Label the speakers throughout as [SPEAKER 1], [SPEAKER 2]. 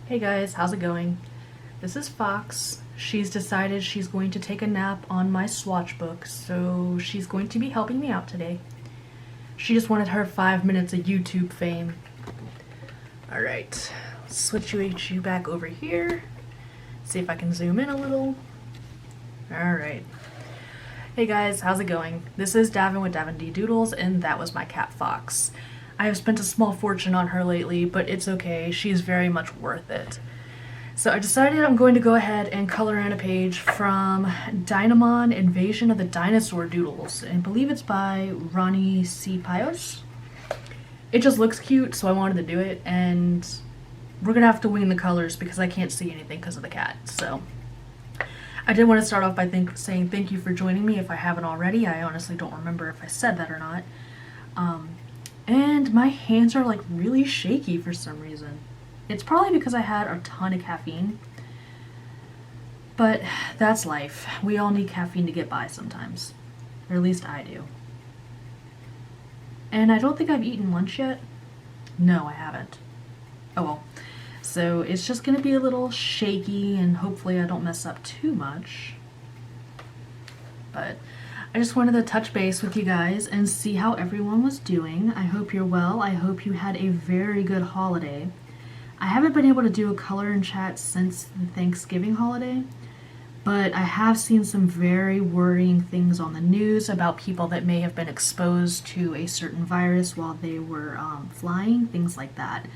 [SPEAKER 1] Hey guys, how's it going? This is Fox. She's decided she's going to take a nap on my swatch book, so she's going to be helping me out today. She just wanted her 5 minutes of YouTube fame. Alright, switch UHU back over here. See if I can zoom in a little. Alright. Hey guys, how's it going? This is Davin with davindeedoodles, and that was my cat Fox. I have spent a small fortune on her lately, but it's okay. She's very much worth it. So I decided I'm going to go ahead and color in a page from Dinosaur Invasion of the Dinosaur Doodles. And I believe it's by Ronnie C. Pios. It just looks cute, so I wanted to do it. And we're going to have to wing the colors because I can't see anything because of the cat. So I did want to start off by saying thank you for joining me if I haven't already. I honestly don't remember if I said that or not. And my hands are like really shaky for some reason. It's probably because I had a ton of caffeine. But that's life. We all need caffeine to get by sometimes. Or at least I do. And I don't think I've eaten lunch yet. No, I haven't. Oh well. So it's just gonna be a little shaky and hopefully I don't mess up too much. But I just wanted to touch base with you guys and see how everyone was doing. I hope you're well. I hope you had a very good holiday. I haven't been able to do a color and chat since the Thanksgiving holiday, but I have seen some very worrying things on the news about people that may have been exposed to a certain virus while they were flying, things like that.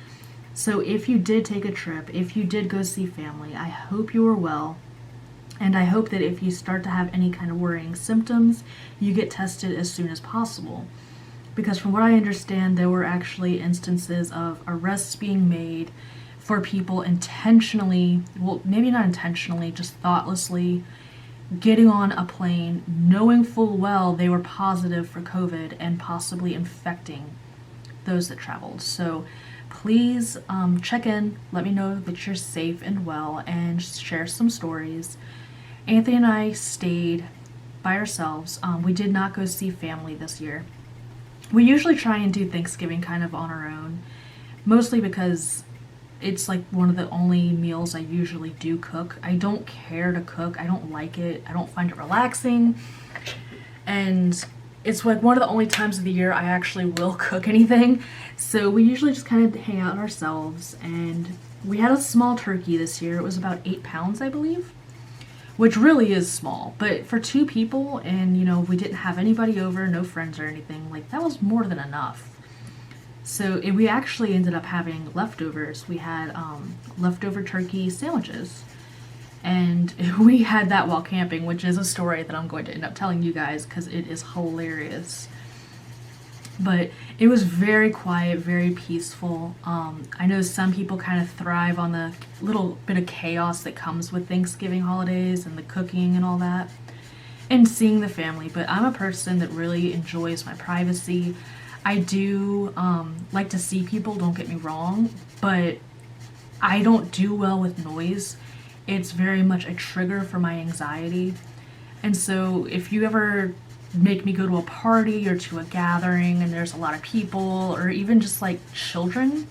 [SPEAKER 1] So if you did take a trip, if you did go see family, I hope you were well. And I hope that if you start to have any kind of worrying symptoms, you get tested as soon as possible. Because from what I understand, there were actually instances of arrests being made for people intentionally, well, maybe not intentionally, just thoughtlessly getting on a plane, knowing full well they were positive for COVID and possibly infecting those that traveled. So please check in, let me know that you're safe and well, and share some stories. Anthony and I stayed by ourselves. We did not go see family this year. We usually try and do Thanksgiving kind of on our own, mostly because it's like one of the only meals I usually do cook. I don't care to cook. I don't like it. I don't find it relaxing. And it's like one of the only times of the year I actually will cook anything. So we usually just kind of hang out ourselves. And we had a small turkey this year. It was about 8 pounds, I believe. Which really is small, but for 2 people, and you know, we didn't have anybody over, no friends or anything, like that was more than enough. So we actually ended up having leftovers. We had leftover turkey sandwiches, and we had that while camping, which is a story that I'm going to end up telling you guys because it is hilarious. But it was very quiet, very peaceful. I know some people kind of thrive on the little bit of chaos that comes with Thanksgiving holidays and the cooking and all that, and seeing the family. But I'm a person that really enjoys my privacy. I do like to see people, don't get me wrong, but I don't do well with noise. It's very much a trigger for my anxiety. And so if you ever make me go to a party or to a gathering and there's a lot of people, or even just like children,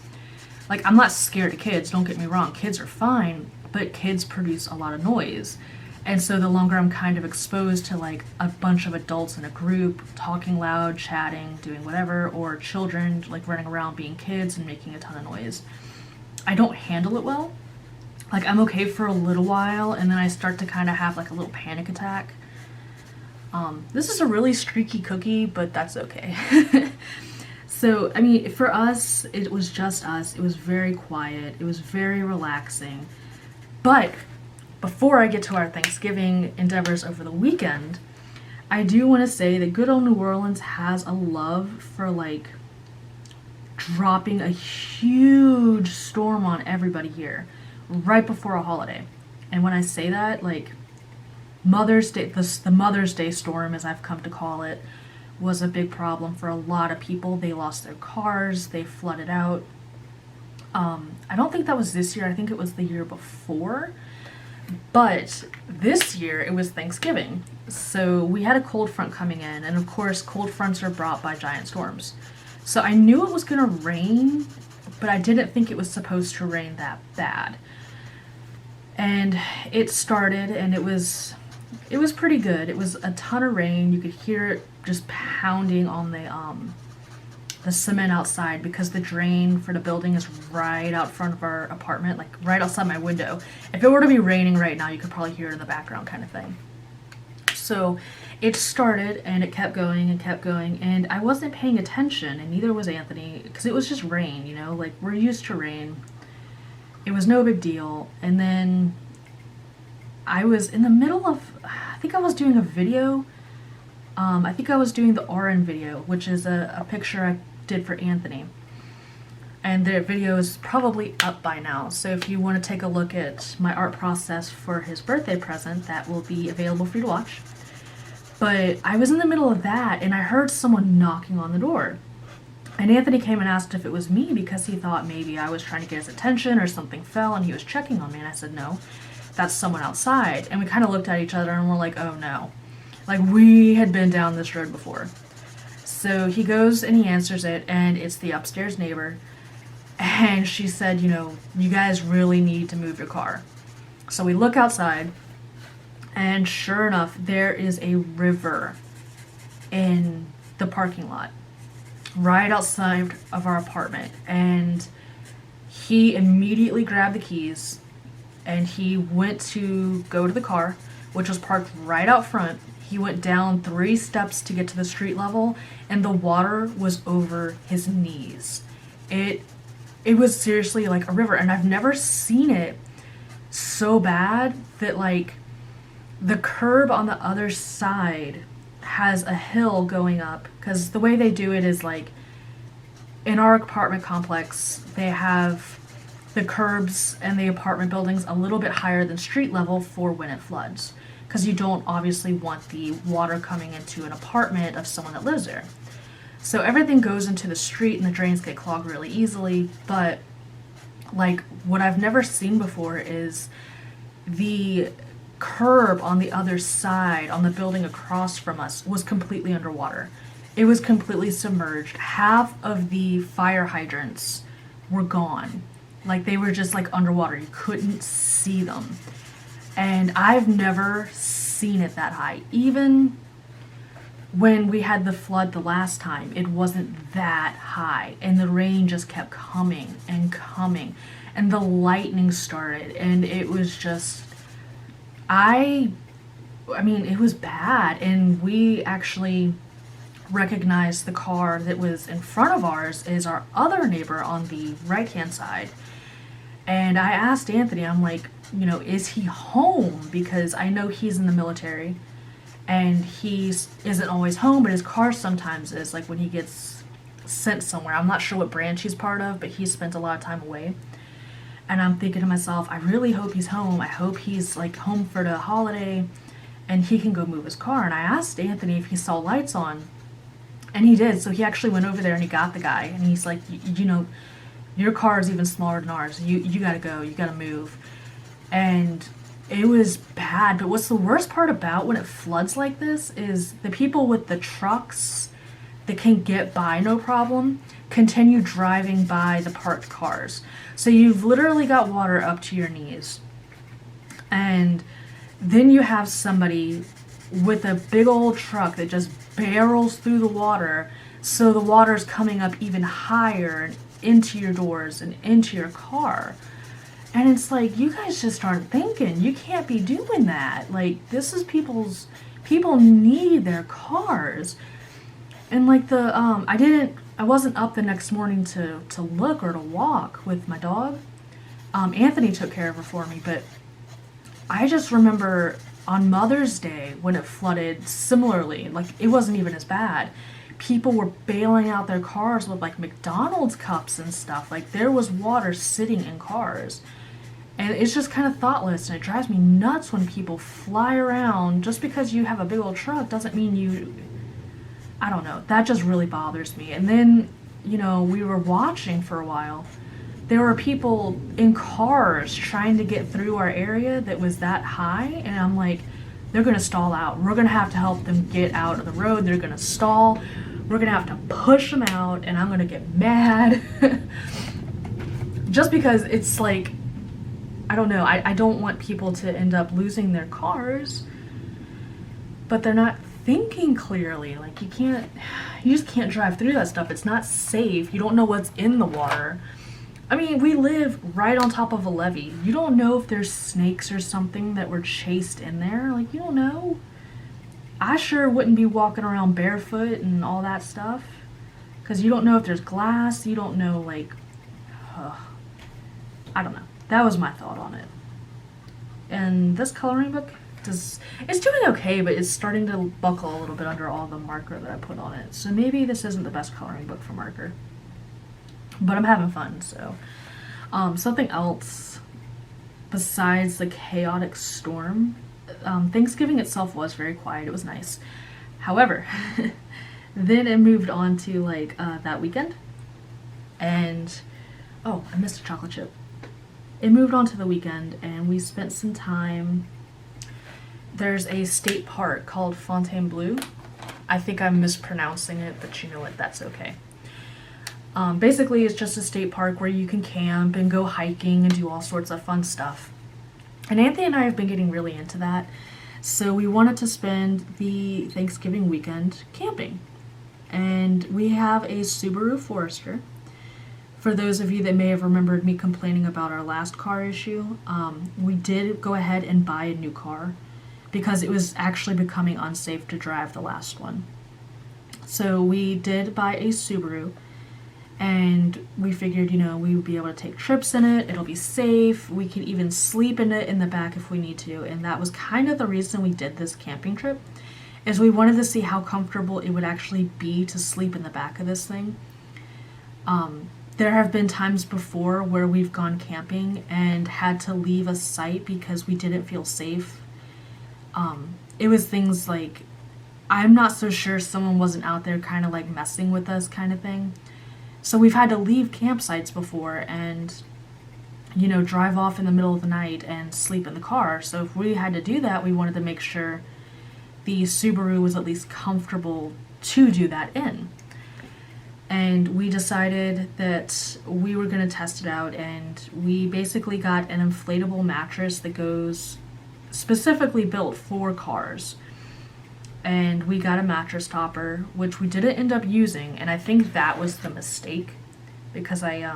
[SPEAKER 1] like I'm not scared of kids, don't get me wrong, kids are fine, but kids produce a lot of noise. And so the longer I'm kind of exposed to like a bunch of adults in a group talking loud, chatting, doing whatever, or children like running around being kids and making a ton of noise, I don't handle it well. Like I'm okay for a little while and then I start to kind of have like a little panic attack. This is a really streaky cookie, but that's okay. So, I mean, for us, it was just us. It was very quiet. It was very relaxing. But before I get to our Thanksgiving endeavors over the weekend, I do want to say that good old New Orleans has a love for, like, dropping a huge storm on everybody here right before a holiday. And when I say that, like, Mother's Day, the Mother's Day storm, as I've come to call it, was a big problem for a lot of people. They lost their cars, they flooded out. I don't think that was this year, I think it was the year before. But this year it was Thanksgiving. So we had a cold front coming in, and of course cold fronts are brought by giant storms. So I knew it was gonna rain, but I didn't think it was supposed to rain that bad. And it started, and it was pretty good. It was a ton of rain. You could hear it just pounding on the cement outside, because the drain for the building is right out front of our apartment, like right outside my window. If it were to be raining right now, you could probably hear it in the background, kind of thing. So it started, and it kept going and kept going, and I wasn't paying attention, and neither was Anthony, because it was just rain, you know, like we're used to rain. It was no big deal. And then I was in the middle of, I think I was doing a video. I think I was doing the RN video, which is a picture I did for Anthony. And the video is probably up by now. So if you want to take a look at my art process for his birthday present, that will be available for you to watch. But I was in the middle of that, and I heard someone knocking on the door. And Anthony came and asked if it was me, because he thought maybe I was trying to get his attention or something fell and he was checking on me. And I said, no, that's someone outside. And we kind of looked at each other and we're like, oh no. Like, we had been down this road before. So he goes and he answers it, and it's the upstairs neighbor. And she said, you know, you guys really need to move your car. So we look outside, and sure enough, there is a river in the parking lot right outside of our apartment. And he immediately grabbed the keys, and he went to go to the car, which was parked right out front. He went down 3 steps to get to the street level, and the water was over his knees. It was seriously like a river, and I've never seen it so bad that, like, the curb on the other side has a hill going up, because the way they do it is, like, in our apartment complex, they have the curbs and the apartment buildings a little bit higher than street level for when it floods, because you don't obviously want the water coming into an apartment of someone that lives there. So everything goes into the street, and the drains get clogged really easily. But, like, what I've never seen before is the curb on the other side, on the building across from us, was completely underwater. It was completely submerged. Half of the fire hydrants were gone. Like, they were just, like, underwater. You couldn't see them. And I've never seen it that high. Even when we had the flood the last time, it wasn't that high. And the rain just kept coming and coming. And the lightning started. And it was just, I mean, it was bad. And we actually recognized the car that was in front of ours is our other neighbor on the right-hand side. And I asked Anthony, I'm like, you know, is he home? Because I know he's in the military, and he isn't always home, but his car sometimes is, like, when he gets sent somewhere. I'm not sure what branch he's part of, but he spent a lot of time away. And I'm thinking to myself, I really hope he's home. I hope he's, like, home for the holiday, and he can go move his car. And I asked Anthony if he saw lights on, and he did. So he actually went over there and he got the guy, and he's like, you know, your car is even smaller than ours. You gotta go. You gotta move. And it was bad. But what's the worst part about when it floods like this is the people with the trucks that can get by no problem continue driving by the parked cars. So you've literally got water up to your knees. And then you have somebody with a big old truck that just barrels through the water, so the water's coming up even higher and into your doors and into your car. And it's like, you guys just aren't thinking. You can't be doing that. Like, this is people need their cars. And like I wasn't up the next morning to look or to walk with my dog. Anthony took care of her for me, but I just remember on Mother's Day when it flooded similarly, like, it wasn't even as bad. People were bailing out their cars with, like, McDonald's cups and stuff. Like, there was water sitting in cars. And it's just kind of thoughtless, and it drives me nuts when people fly around. Just because you have a big old truck doesn't mean you, I don't know, that just really bothers me. And then, you know, we were watching for a while. There were people in cars trying to get through our area that was that high, and I'm like, they're gonna stall out. We're gonna have to help them get out of the road. They're gonna stall. We're gonna have to push them out, and I'm gonna get mad. just because it's like, I don't know, I don't want people to end up losing their cars, but they're not thinking clearly. Like, you just can't drive through that stuff. It's not safe. You don't know what's in the water. I mean, we live right on top of a levee. You don't know if there's snakes or something that were chased in there. Like, you don't know. I sure wouldn't be walking around barefoot and all that stuff, because you don't know if there's glass. You don't know, like, I don't know. That was my thought on it. And this coloring book, it's doing okay, but it's starting to buckle a little bit under all the marker that I put on it. So maybe this isn't the best coloring book for marker. But I'm having fun, so. Something else besides the chaotic storm, Thanksgiving itself was very quiet. It was nice. However, then it moved on to like that weekend. And, oh, I missed a chocolate chip. It moved on to the weekend, and we spent some time. There's a state park called Fontainebleau. I think I'm mispronouncing it, but you know what, that's okay. Basically, it's just a state park where you can camp and go hiking and do all sorts of fun stuff. And Anthony and I have been getting really into that, so we wanted to spend the Thanksgiving weekend camping. And we have a Subaru Forester. For those of you that may have remembered me complaining about our last car issue, we did go ahead and buy a new car because it was actually becoming unsafe to drive the last one. So we did buy a Subaru, and we figured, you know, we would be able to take trips in it, it'll be safe, we can even sleep in it in the back if we need to, and that was kind of the reason we did this camping trip, is we wanted to see how comfortable it would actually be to sleep in the back of this thing. There have been times before where we've gone camping and had to leave a site because we didn't feel safe. It was things like, I'm not so sure someone wasn't out there kind of like messing with us kind of thing. So we've had to leave campsites before and, you know, drive off in the middle of the night and sleep in the car. So if we had to do that, we wanted to make sure the Subaru was at least comfortable to do that in. And we decided that we were going to test it out, and we basically got an inflatable mattress that goes specifically built for cars. And we got a mattress topper, which we didn't end up using, and I think that was the mistake, because I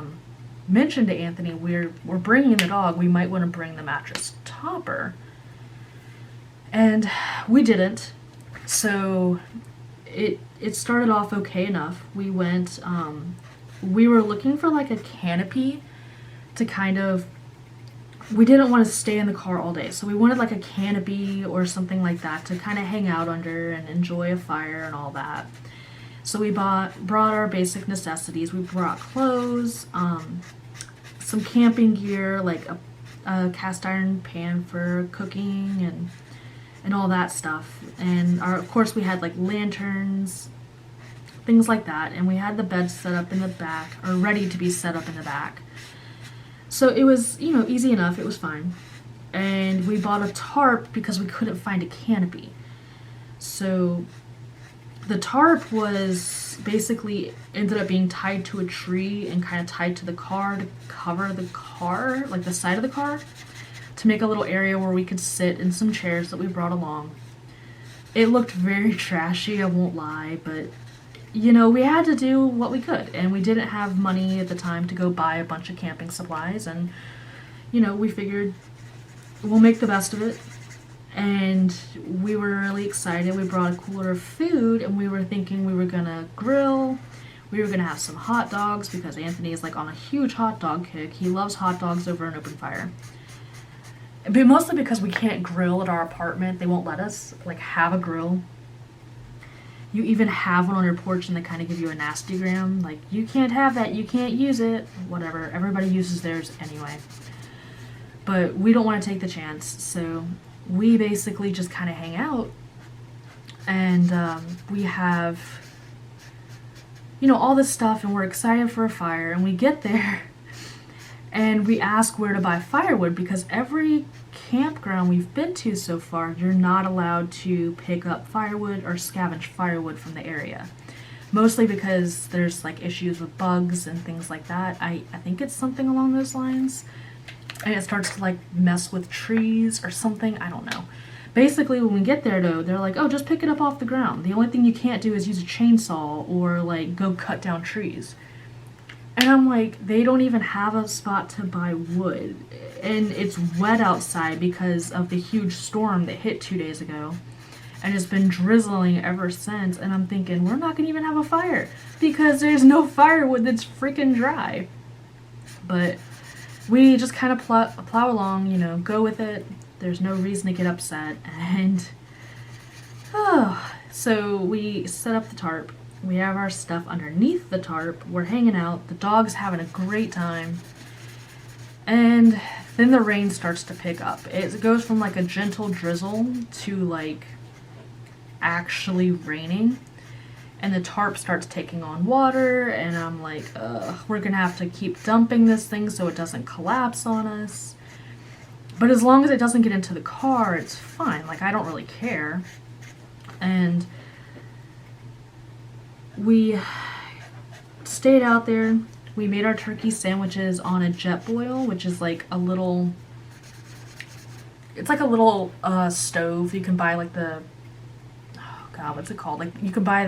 [SPEAKER 1] mentioned to Anthony we're bringing the dog, we might want to bring the mattress topper, and we didn't. So it started off okay enough. We went, we were looking for like a canopy to kind of, we didn't want to stay in the car all day, so we wanted like a canopy or something like that to kind of hang out under and enjoy a fire and all that. So we brought our basic necessities. We brought clothes, some camping gear, like a cast iron pan for cooking and all that stuff. And of course we had like lanterns, things like that, and we had the bed set up in the back, or ready to be set up in the back. So it was, you know, easy enough, it was fine. And we bought a tarp because we couldn't find a canopy. So the tarp was basically ended up being tied to a tree and kind of tied to the car to cover the car, like the side of the car, to make a little area where we could sit in some chairs that we brought along. It looked very trashy, I won't lie, but you know, we had to do what we could, and we didn't have money at the time to go buy a bunch of camping supplies, and you know, we figured we'll make the best of it. And we were really excited. We brought a cooler of food, and we were thinking we were gonna grill, we were gonna have some hot dogs, because Anthony is like on a huge hot dog kick. He loves hot dogs over an open fire. But mostly because we can't grill at our apartment. They won't let us like have a grill. You even have one on your porch and they kind of give you a nastygram. Like, you can't have that, you can't use it, whatever. Everybody uses theirs anyway. But we don't want to take the chance, so we basically just kind of hang out. And we have, you know, all this stuff, and we're excited for a fire. And we get there and we ask where to buy firewood, because every campground we've been to so far, you're not allowed to pick up firewood or scavenge firewood from the area. mostly because there's like issues with bugs and things like that. I think it's something along those lines. And it starts to like mess with trees or something. I don't know. Basically, when we get there though, they're like, oh, just pick it up off the ground. The only thing you can't do is use a chainsaw or like go cut down trees. And I'm like, they don't even have a spot to buy wood. And it's wet outside because of the huge storm that hit 2 days ago. And it's been drizzling ever since. And I'm thinking, we're not going to even have a fire because there's no firewood that's freaking dry. But we just kind of plow along, you know, go with it. There's no reason to get upset. And so we set up the tarp. We have our stuff underneath the tarp. We're hanging out. The dog's having a great time. And then the rain starts to pick up. It goes from like a gentle drizzle to like actually raining. And the tarp starts taking on water. And I'm like, we're going to have to keep dumping this thing so it doesn't collapse on us. But as long as it doesn't get into the car, it's fine. Like, I don't really care. And we stayed out there. We made our turkey sandwiches on a jet boil, which is like a little, it's like a little stove. You can buy like the, oh God, what's it called? Like you can buy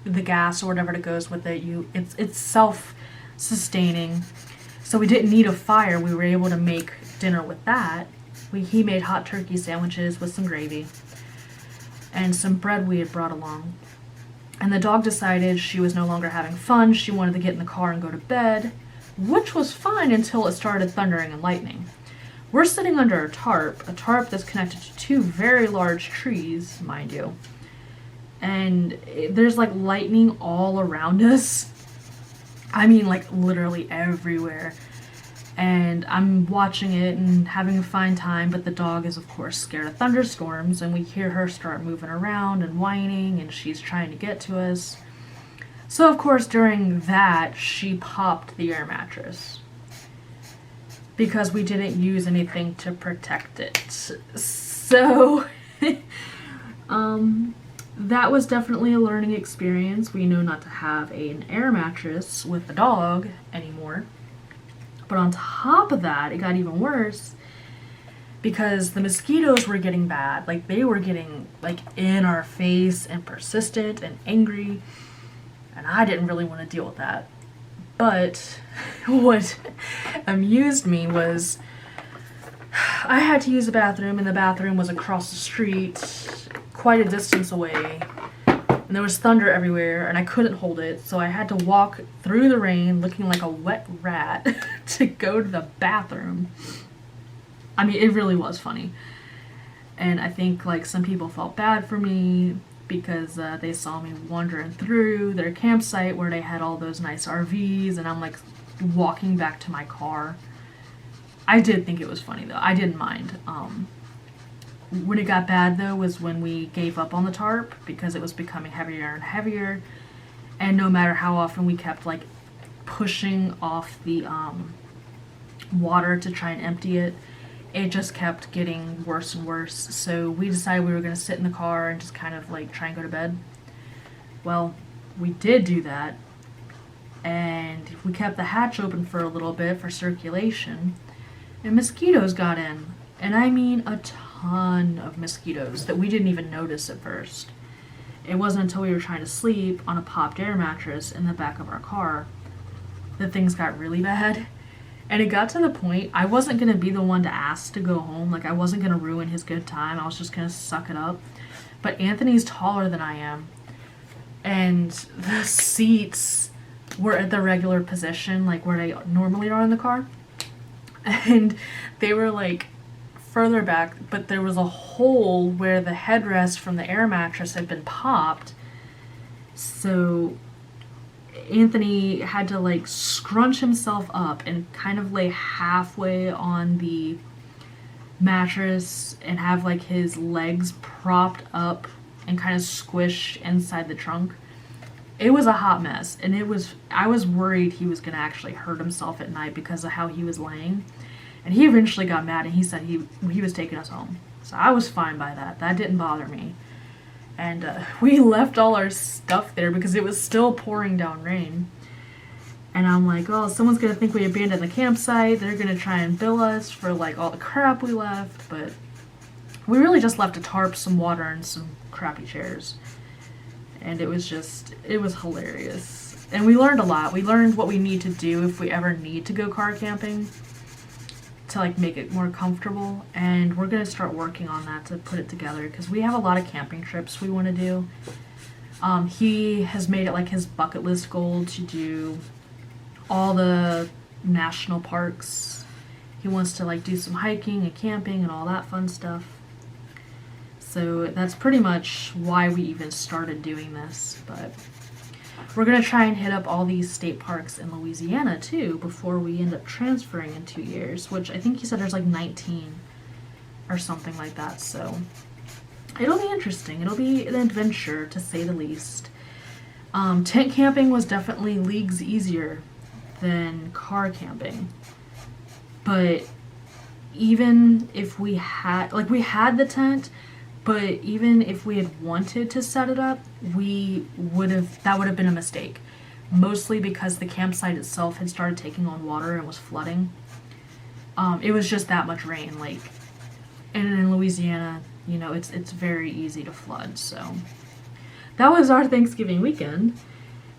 [SPEAKER 1] the gas or whatever that goes with it. It's self-sustaining. So we didn't need a fire. We were able to make dinner with that. He made hot turkey sandwiches with some gravy and some bread we had brought along. And the dog decided she was no longer having fun. She wanted to get in the car and go to bed, which was fine until it started thundering and lightning. We're sitting under a tarp that's connected to two very large trees, mind you. And there's like lightning all around us. I mean, like literally everywhere. And I'm watching it and having a fine time, but the dog is of course scared of thunderstorms, and we hear her start moving around and whining, and she's trying to get to us. So of course during that, she popped the air mattress because we didn't use anything to protect it. So that was definitely a learning experience. We know not to have an air mattress with the dog anymore. But on top of that, it got even worse because the mosquitoes were getting bad. Like they were getting like in our face and persistent and angry. And I didn't really want to deal with that. But what amused me was I had to use the bathroom, and the bathroom was across the street, quite a distance away. And there was thunder everywhere, and I couldn't hold it, so I had to walk through the rain looking like a wet rat to go to the bathroom. I mean, it really was funny. And I think like some people felt bad for me because they saw me wandering through their campsite where they had all those nice RVs, and I'm like walking back to my car. I did think it was funny though. I didn't mind. When it got bad though was when we gave up on the tarp because it was becoming heavier and heavier, and no matter how often we kept like pushing off the water to try and empty it, it just kept getting worse and worse. So we decided we were going to sit in the car and just kind of like try and go to bed. Well, we did do that, and we kept the hatch open for a little bit for circulation, and mosquitoes got in. And I mean a ton of mosquitoes that we didn't even notice at first. It wasn't until we were trying to sleep on a popped air mattress in the back of our car that things got really bad. And it got to the point I wasn't going to be the one to ask to go home. Like I wasn't going to ruin his good time. I was just going to suck it up. But Anthony's taller than I am. And the seats were at the regular position, like where they normally are in the car. And they were like further back, but there was a hole where the headrest from the air mattress had been popped. So Anthony had to like scrunch himself up and kind of lay halfway on the mattress and have like his legs propped up and kind of squish inside the trunk. It was a hot mess, and I was worried he was going to actually hurt himself at night because of how he was laying. And he eventually got mad, and he said he was taking us home. So I was fine by that. That didn't bother me. and we left all our stuff there because it was still pouring down rain. And I'm like, oh, someone's gonna think we abandoned the campsite. They're gonna try and bill us for like all the crap we left, but we really just left a tarp, some water, and some crappy chairs. And it was hilarious. And we learned a lot. We learned what we need to do if we ever need to go car camping to like make it more comfortable. And we're gonna start working on that to put it together because we have a lot of camping trips we want to do. He has made it like his bucket list goal to do all the national parks. He wants to like do some hiking and camping and all that fun stuff. So that's pretty much why we even started doing this. But we're gonna try and hit up all these state parks in Louisiana too before we end up transferring in 2 years, which I think he said there's like 19 or something like that. So it'll be interesting. It'll be an adventure to say the least. Tent camping was definitely leagues easier than car camping, but even if we had the tent, but even if we had wanted to set it up, that would have been a mistake, mostly because the campsite itself had started taking on water and was flooding. It was just that much rain, like, and in Louisiana, you know, it's very easy to flood. So that was our Thanksgiving weekend.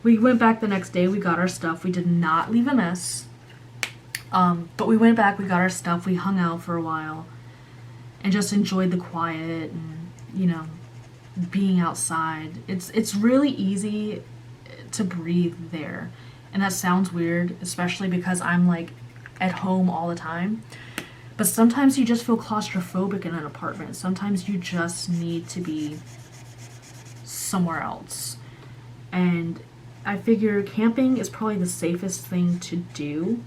[SPEAKER 1] We went back the next day, we got our stuff. We did not leave a mess. But we went back, we got our stuff, we hung out for a while and just enjoyed the quiet and, you know, being outside. It's really easy to breathe there. And that sounds weird, especially because I'm like at home all the time. But sometimes you just feel claustrophobic in an apartment. Sometimes you just need to be somewhere else. And I figure camping is probably the safest thing to do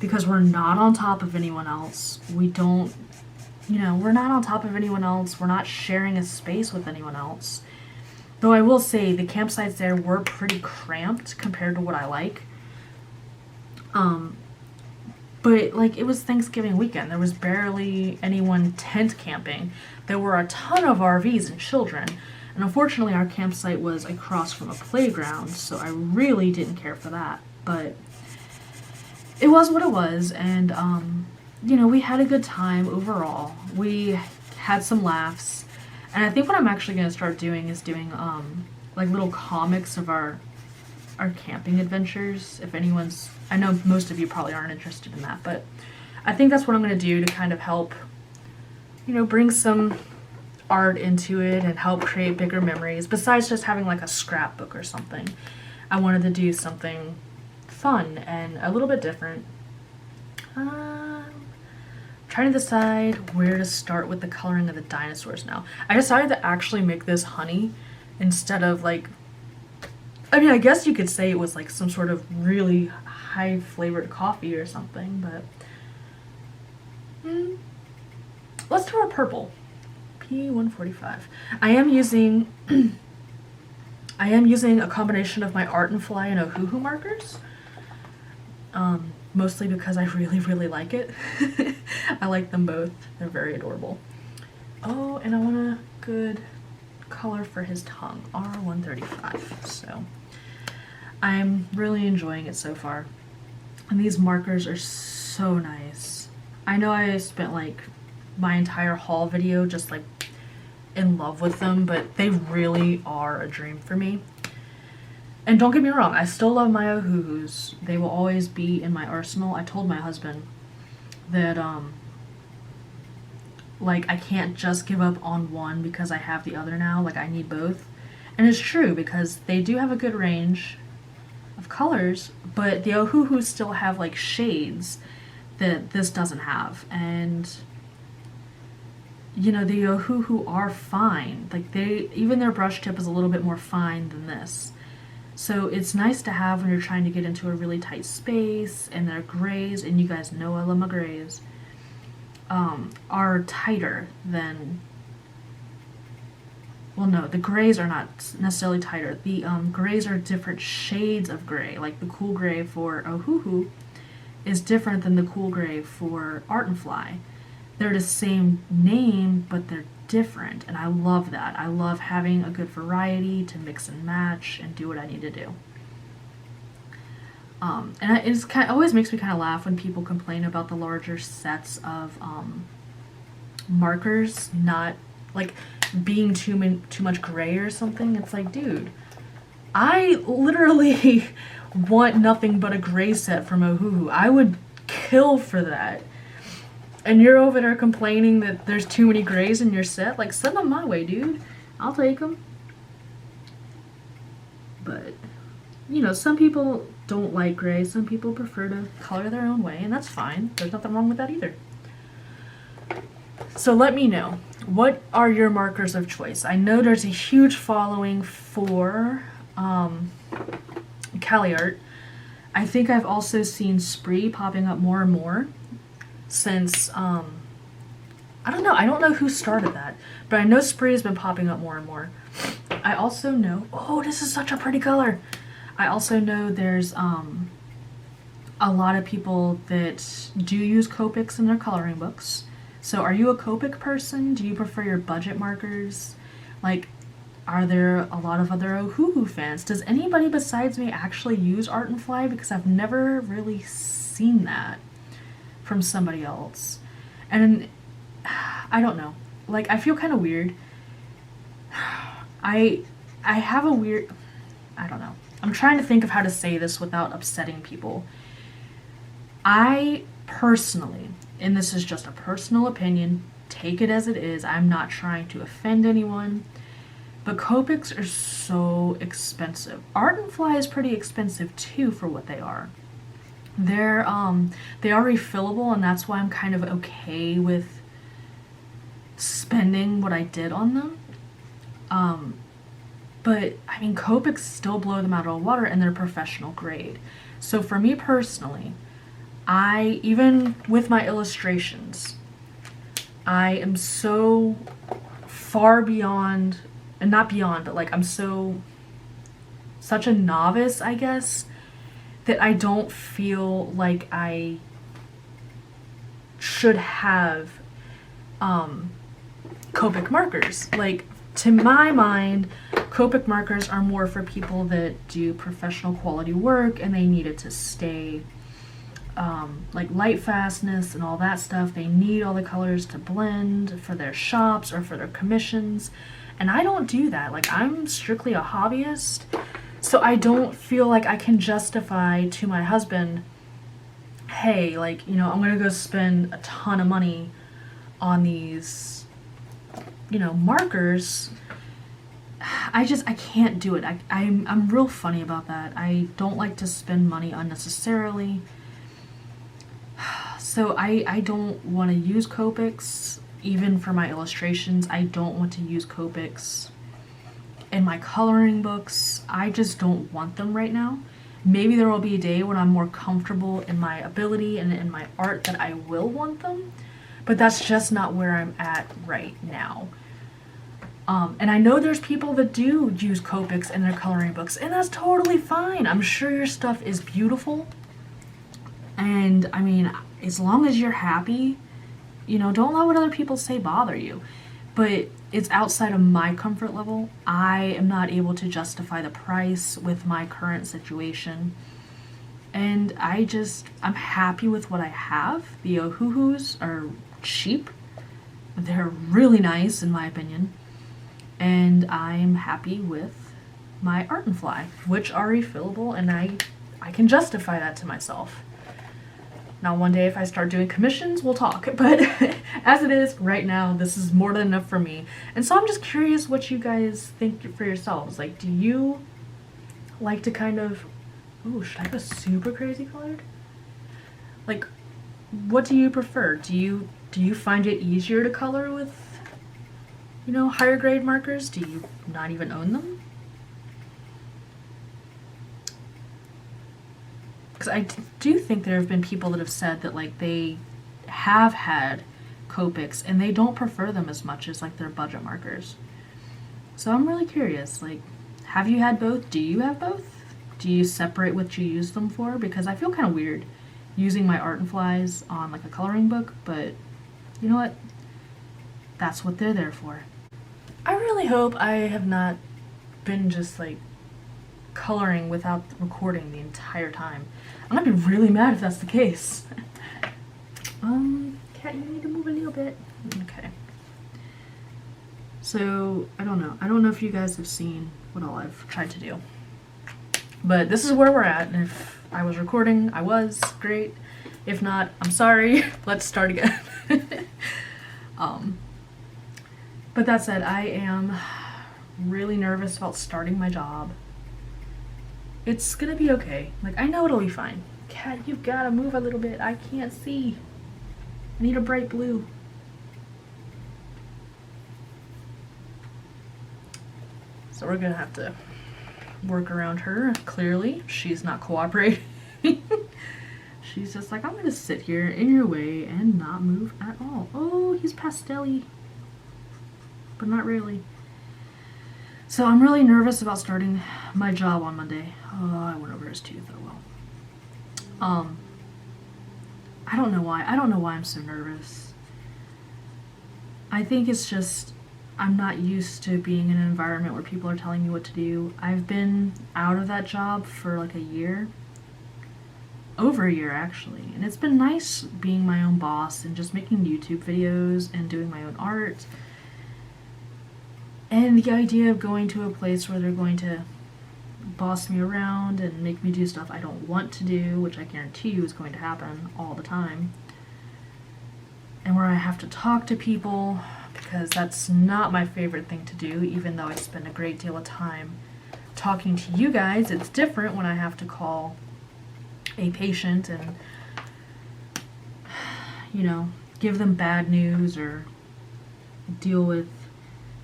[SPEAKER 1] because we're not on top of anyone else. We're not on top of anyone else. We're not sharing a space with anyone else. Though I will say the campsites there were pretty cramped compared to what I like. But like it was Thanksgiving weekend. There was barely anyone tent camping. There were a ton of RVs and children. And unfortunately, our campsite was across from a playground, so I really didn't care for that. But it was what it was, and, you know, we had a good time overall. We had some laughs, and I think what I'm actually going to start doing is doing, like, little comics of our camping adventures. If anyone's... I know most of you probably aren't interested in that, but I think that's what I'm going to do to kind of help, you know, bring some art into it and help create bigger memories besides just having like a scrapbook or something. I wanted to do something fun and a little bit different. Trying to decide where to start with the coloring of the dinosaurs now. I decided to actually make this honey instead of like, I mean, I guess you could say it was like some sort of really high flavored coffee or something, but let's do our purple. P145. I am using a combination of my Art and Fly and OHUHU markers. Mostly because I really, really like it. I like them both. They're very adorable. Oh, and I want a good color for his tongue, R135. So I'm really enjoying it so far. And these markers are so nice. I know I spent like my entire haul video just like in love with them, but they really are a dream for me. And don't get me wrong, I still love my OHUHUs. They will always be in my arsenal. I told my husband that like I can't just give up on one because I have the other now. Like I need both. And it's true because they do have a good range of colors, but the OHUHUs still have like shades that this doesn't have. And you know, the OHUHU are fine. Like even their brush tip is a little bit more fine than this. So it's nice to have when you're trying to get into a really tight space, and their grays, and you guys know I love my grays, are tighter than, well no, the grays are not necessarily tighter. The grays are different shades of gray. Like the cool gray for OHUHU is different than the cool gray for Art and Fly. they're the same name, but they're different. And I love that. I love having a good variety to mix and match and do what I need to do. And it always makes me kind of laugh when people complain about the larger sets of markers not like being too much gray or something. It's like, dude, I literally want nothing but a gray set from OHUHU. I would kill for that. And you're over there complaining that there's too many grays in your set? Like, send them my way, dude. I'll take them. But, you know, some people don't like gray. Some people prefer to color their own way, and that's fine. There's nothing wrong with that either. So let me know. What are your markers of choice? I know there's a huge following for Cali art. I think I've also seen Spree popping up more and more since, I don't know who started that, but I know Spree has been popping up more and more. I also know, oh, this is such a pretty color. I also know there's a lot of people that do use Copics in their coloring books. So are you a Copic person? Do you prefer your budget markers? Like, are there a lot of other OHUHU fans? Does anybody besides me actually use Art and Fly? Because I've never really seen that from somebody else. And I don't know. Like, I feel kind of weird. I have a weird, I don't know. I'm trying to think of how to say this without upsetting people. I personally, and this is just a personal opinion, take it as it is, I'm not trying to offend anyone, but Copics are so expensive. Art and Fly is pretty expensive too for what they are. They are refillable, and that's why I'm kind of okay with spending what I did on them. But I mean, Copics still blow them out of the water, and they're professional grade. So for me personally, even with my illustrations, I am so far beyond, and not beyond, but like I'm such a novice, I guess, that I don't feel like I should have Copic markers. Like, to my mind, Copic markers are more for people that do professional quality work and they need it to stay like light fastness and all that stuff. They need all the colors to blend for their shops or for their commissions. And I don't do that. Like, I'm strictly a hobbyist. So I don't feel like I can justify to my husband, hey, like, you know, I'm gonna go spend a ton of money on these, you know, markers. I can't do it. I'm real funny about that. I don't like to spend money unnecessarily. So I don't want to use Copics, even for my illustrations. I don't want to use Copics in my coloring books. I just don't want them right now. Maybe there will be a day when I'm more comfortable in my ability and in my art that I will want them, but that's just not where I'm at right now. And I know there's people that do use Copics in their coloring books, and that's totally fine. I'm sure your stuff is beautiful. And I mean, as long as you're happy, you know, don't let what other people say bother you. But it's outside of my comfort level. I am not able to justify the price with my current situation. And I'm happy with what I have. The OHUHUs are cheap. They're really nice in my opinion. And I'm happy with my Art and Fly, which are refillable, and I can justify that to myself. Now, one day if I start doing commissions, we'll talk, but as it is right now, this is more than enough for me. And so I'm just curious what you guys think for yourselves. Like, do you like to kind of, ooh, should I go super crazy colored? Like, what do you prefer? Do you find it easier to color with, you know, higher grade markers? Do you not even own them? Because I do think there have been people that have said that, like, they have had Copics and they don't prefer them as much as, like, their budget markers. So I'm really curious, like, have you had both? Do you have both? Do you separate what you use them for? Because I feel kind of weird using my Art and Flies on, like, a coloring book, but You know what? That's what they're there for. I really hope I have not been just like coloring without recording the entire time. I'm gonna be really mad if that's the case. Cat, you need to move a little bit. Okay. So, I don't know. I don't know if you guys have seen what all I've tried to do. But this is where we're at, and if I was recording, I was. Great. If not, I'm sorry. Let's start again. But that said, I am really nervous about starting my job. It's gonna be okay. Like, I know it'll be fine. Cat, you've gotta move a little bit. I can't see. I need a bright blue. So we're gonna have to work around her. Clearly, she's not cooperating. She's just like, I'm gonna sit here in your way and not move at all. Oh, he's pastel-y. But not really. So I'm really nervous about starting my job on Monday. Oh, I went over his tooth. Oh well. I don't know why. I don't know why I'm so nervous. I think it's just I'm not used to being in an environment where people are telling me what to do. I've been out of that job for like a year. Over a year actually. And it's been nice being my own boss and just making YouTube videos and doing my own art. And the idea of going to a place where they're going to boss me around and make me do stuff I don't want to do, which I guarantee you is going to happen all the time. And where I have to talk to people, because that's not my favorite thing to do, even though I spend a great deal of time talking to you guys. It's different when I have to call a patient and, you know, give them bad news or deal with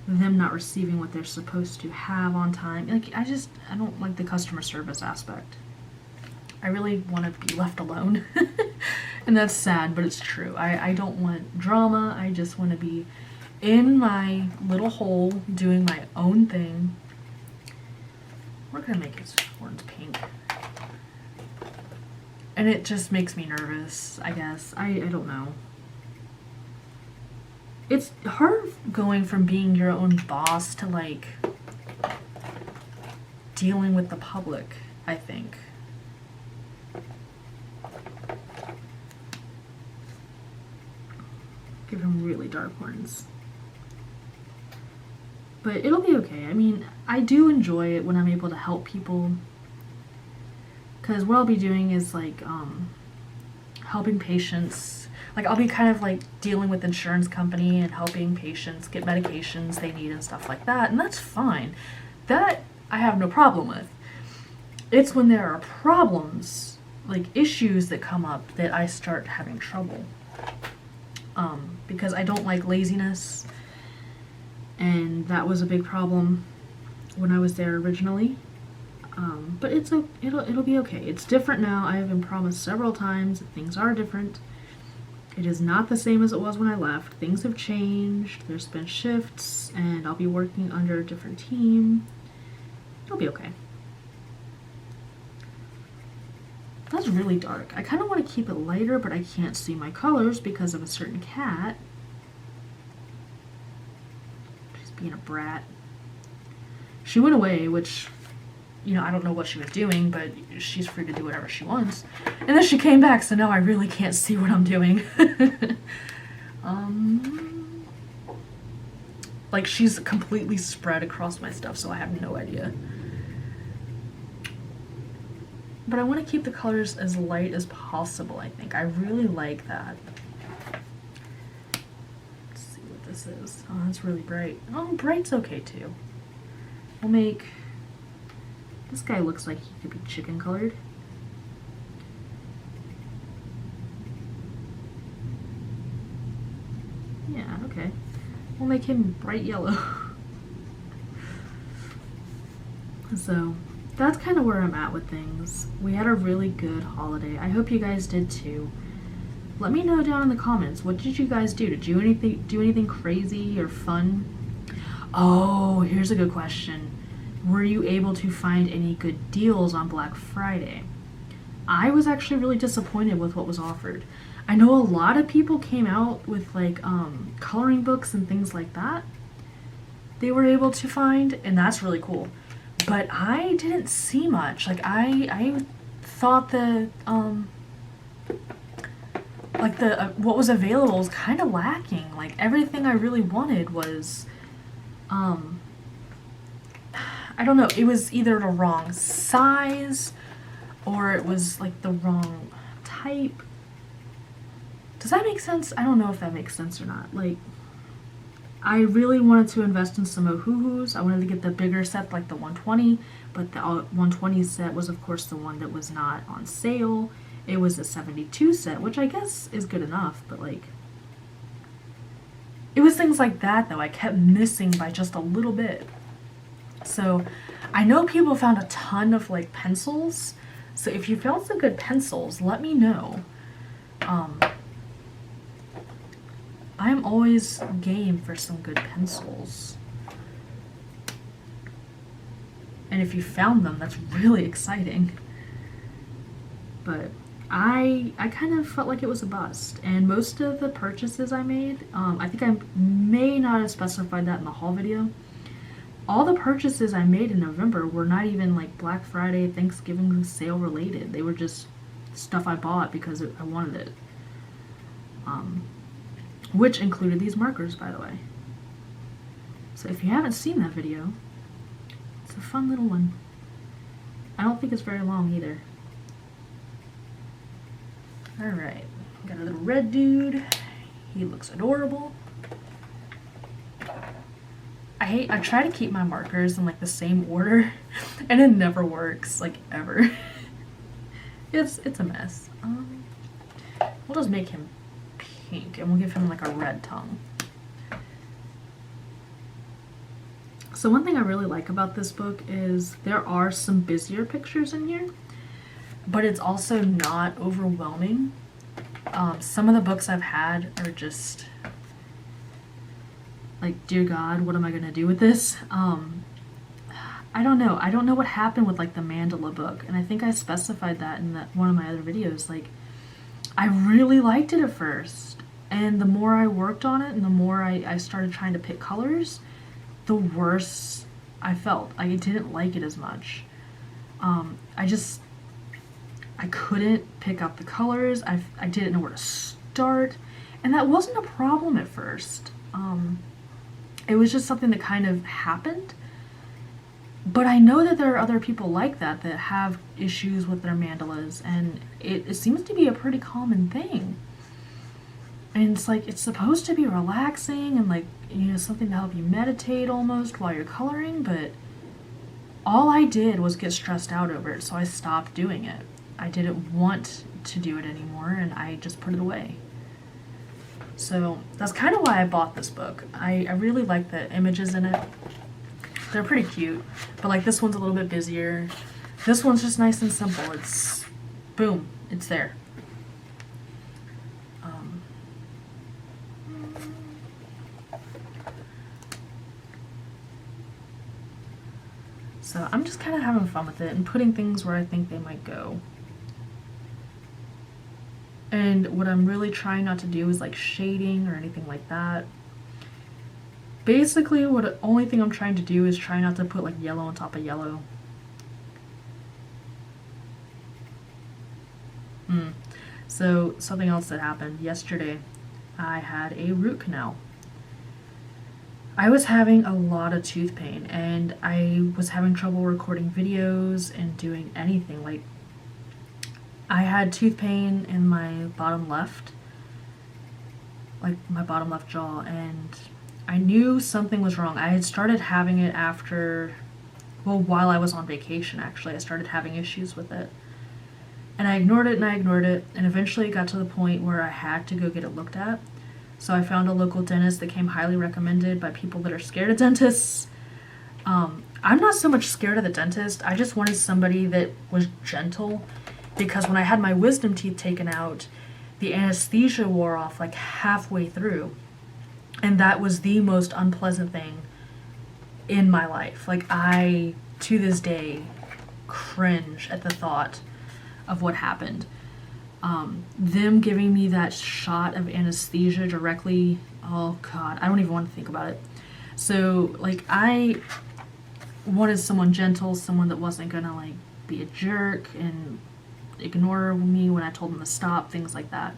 [SPEAKER 1] them not receiving what they're supposed to have on time. Like, I don't like the customer service aspect. I really want to be left alone. And that's sad, but it's true. I don't want drama. I just want to be in my little hole doing my own thing. We're gonna make his horns pink. And it just makes me nervous, I guess. I don't know. It's hard going from being your own boss to, like, dealing with the public, I think. Give him really dark horns. But it'll be okay. I mean, I do enjoy it when I'm able to help people. Because what I'll be doing is, like, helping patients. Like, I'll be kind of like dealing with insurance company and helping patients get medications they need and stuff like that, and that's fine. That I have no problem with. It's when there are problems, like issues that come up, that I start having trouble. Because I don't like laziness, and that was a big problem when I was there originally. But it'll be okay. It's different now. I have been promised several times that things are different. It is not the same as it was when I left. Things have changed. There's been shifts, and I'll be working under a different team. It'll be okay. That's really dark. I kind of want to keep it lighter, but I can't see my colors because of a certain cat. She's being a brat. She went away, which, you know, I don't know what she was doing, but she's free to do whatever she wants. And then she came back, so now I really can't see what I'm doing. Like, she's completely spread across my stuff, so I have no idea. But I want to keep the colors as light as possible, I think. I really like that. Let's see what this is. Oh, that's really bright. Oh, bright's okay, too. We'll make... This guy looks like he could be chicken colored. Yeah, okay. We'll make him bright yellow. So, that's kind of where I'm at with things. We had a really good holiday. I hope you guys did too. Let me know down in the comments, what did you guys do? Did you do anything crazy or fun? Oh, here's a good question. Were you able to find any good deals on Black Friday? I was actually really disappointed with what was offered. I know a lot of people came out with like coloring books and things like that they were able to find, and that's really cool. But I didn't see much. Like I thought the what was available was kind of lacking. Like everything I really wanted was I don't know, it was either the wrong size or it was like the wrong type. Does that make sense? I don't know if that makes sense or not. Like, I really wanted to invest in some OHUHUs. I wanted to get the bigger set, like the 120, but the 120 set was, of course, the one that was not on sale. It was a 72 set, which I guess is good enough, but like, it was things like that, though, I kept missing by just a little bit. So, I know people found a ton of, like, pencils. So if you found some good pencils, let me know. I'm always game for some good pencils. And if you found them, that's really exciting. But I kind of felt like it was a bust. And most of the purchases I made, I think I may not have specified that in the haul video. All the purchases I made in November were not even like Black Friday, Thanksgiving sale related. They were just stuff I bought because I wanted it. Which included these markers, by the way. So if you haven't seen that video, it's a fun little one. I don't think it's very long either. Alright, got a little red dude. He looks adorable. I try to keep my markers in like the same order, and it never works, like ever. It's a mess. We'll just make him pink, and we'll give him like a red tongue. So one thing I really like about this book is there are some busier pictures in here, but it's also not overwhelming. Some of the books I've had are just like, dear God, what am I gonna do with this? I don't know. I don't know what happened with like the mandala book, and I think I specified that in one of my other videos. Like, I really liked it at first, and the more I worked on it and the more I started trying to pick colors, the worse I felt. I didn't like it as much. I couldn't pick up the colors. I didn't know where to start, and that wasn't a problem at first. It was just something that kind of happened. But I know that there are other people like that that have issues with their mandalas, and it seems to be a pretty common thing. And it's like, it's supposed to be relaxing and like, you know, something to help you meditate almost while you're coloring, but all I did was get stressed out over it, so I stopped doing it. I didn't want to do it anymore, and I just put it away. So that's kind of why I bought this book. I really like the images in it. They're pretty cute, but like this one's a little bit busier. This one's just nice and simple. It's, boom, it's there. So I'm just kind of having fun with it and putting things where I think they might go. And what I'm really trying not to do is like shading or anything like that. Basically, the only thing I'm trying to do is try not to put like yellow on top of yellow. So something else that happened yesterday, I had a root canal. I was having a lot of tooth pain, and I was having trouble recording videos and doing anything. Like, I had tooth pain in my bottom left, like my bottom left jaw, and I knew something was wrong. I had started having it while I was on vacation, actually. I started having issues with it. And I ignored it, and eventually it got to the point where I had to go get it looked at. So I found a local dentist that came highly recommended by people that are scared of dentists. I'm not so much scared of the dentist. I just wanted somebody that was gentle, because when I had my wisdom teeth taken out, the anesthesia wore off like halfway through. And that was the most unpleasant thing in my life. Like, I, to this day, cringe at the thought of what happened. Them giving me that shot of anesthesia directly, oh god, I don't even want to think about it. So, like, I wanted someone gentle, someone that wasn't gonna, like, be a jerk and ignore me when I told him to stop, things like that.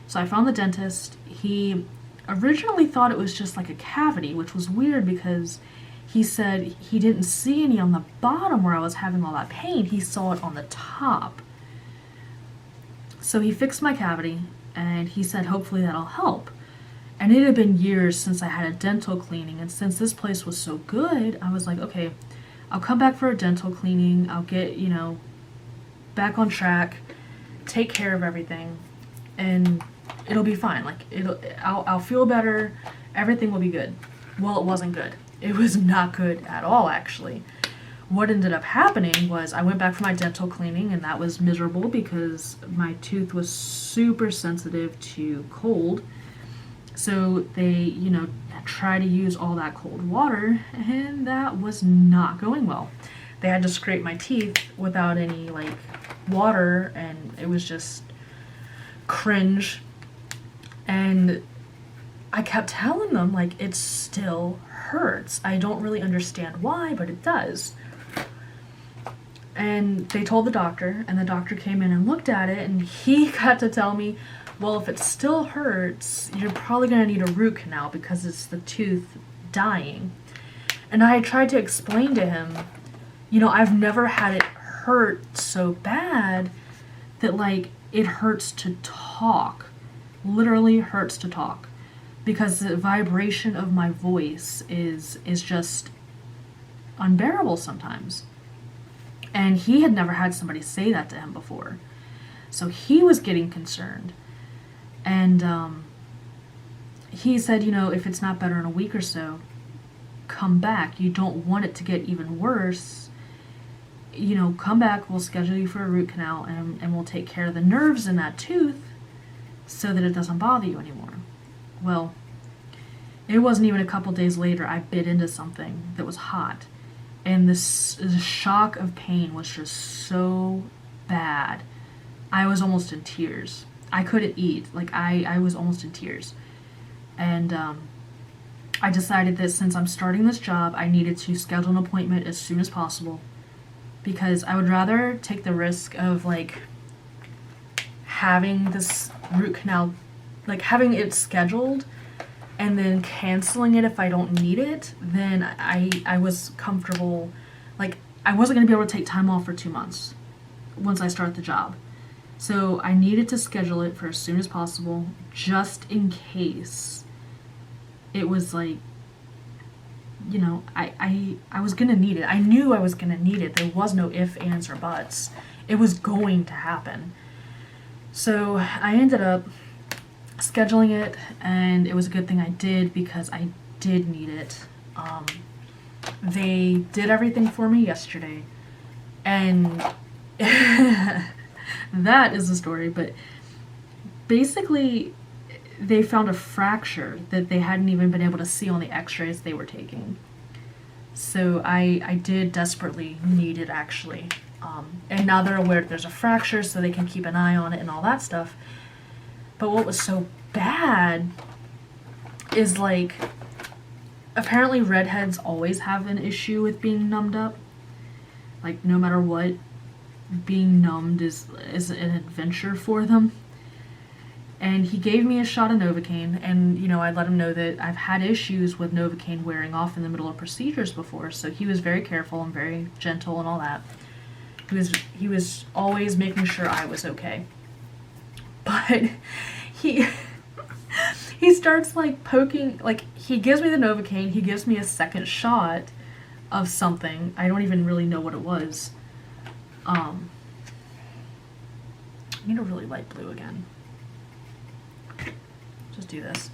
[SPEAKER 1] So I found the dentist. He originally thought it was just like a cavity, which was weird because he said he didn't see any on the bottom where I was having all that pain. He saw it on the top. So he fixed my cavity, and he said hopefully that'll help. And it had been years since I had a dental cleaning, and since this place was so good, I was like, okay, I'll come back for a dental cleaning. I'll get, you know, back on track, take care of everything, and it'll be fine. Like, I'll feel better. Everything will be good. Well, it wasn't good. It was not good at all, actually. What ended up happening was I went back for my dental cleaning, and that was miserable because my tooth was super sensitive to cold. So they, you know, try to use all that cold water, and that was not going well. They had to scrape my teeth without any, like, water, and it was just cringe. And I kept telling them, like, it still hurts. I don't really understand why, but it does. And they told the doctor, and the doctor came in and looked at it, and he got to tell me, well, if it still hurts, you're probably going to need a root canal because it's the tooth dying. And I tried to explain to him, you know, I've never had it hurt so bad that, like, it hurts to talk. Literally hurts to talk. Because the vibration of my voice is just unbearable sometimes. And he had never had somebody say that to him before. So he was getting concerned. And he said, you know, if it's not better in a week or so, come back. You don't want it to get even worse. You know, come back, we'll schedule you for a root canal, and we'll take care of the nerves in that tooth so that it doesn't bother you anymore. Well, it wasn't even a couple days later I bit into something that was hot. And the shock of pain was just so bad. I was almost in tears. I couldn't eat. Like, I was almost in tears. And I decided that since I'm starting this job, I needed to schedule an appointment as soon as possible. Because I would rather take the risk of, like, having this root canal, like, having it scheduled and then canceling it if I don't need it, then I was comfortable. Like, I wasn't going to be able to take time off for 2 months once I start the job. So I needed to schedule it for as soon as possible, just in case it was like, you know, I was going to need it. I knew I was going to need it. There was no ifs, ands, or buts. It was going to happen. So I ended up scheduling it, and it was a good thing I did because I did need it. They did everything for me yesterday, and that is the story. But basically, they found a fracture that they hadn't even been able to see on the x-rays they were taking. So I did desperately need it, actually. And now they're aware that there's a fracture, so they can keep an eye on it and all that stuff. But what was so bad is, like, apparently redheads always have an issue with being numbed up. Like, no matter what, being numbed is an adventure for them. And he gave me a shot of Novocaine, and, you know, I let him know that I've had issues with Novocaine wearing off in the middle of procedures before, so he was very careful and very gentle and all that. He was always making sure I was okay. But he starts, like, poking, like, he gives me the Novocaine, he gives me a second shot of something. I don't even really know what it was. I need a really light blue again. Just do this.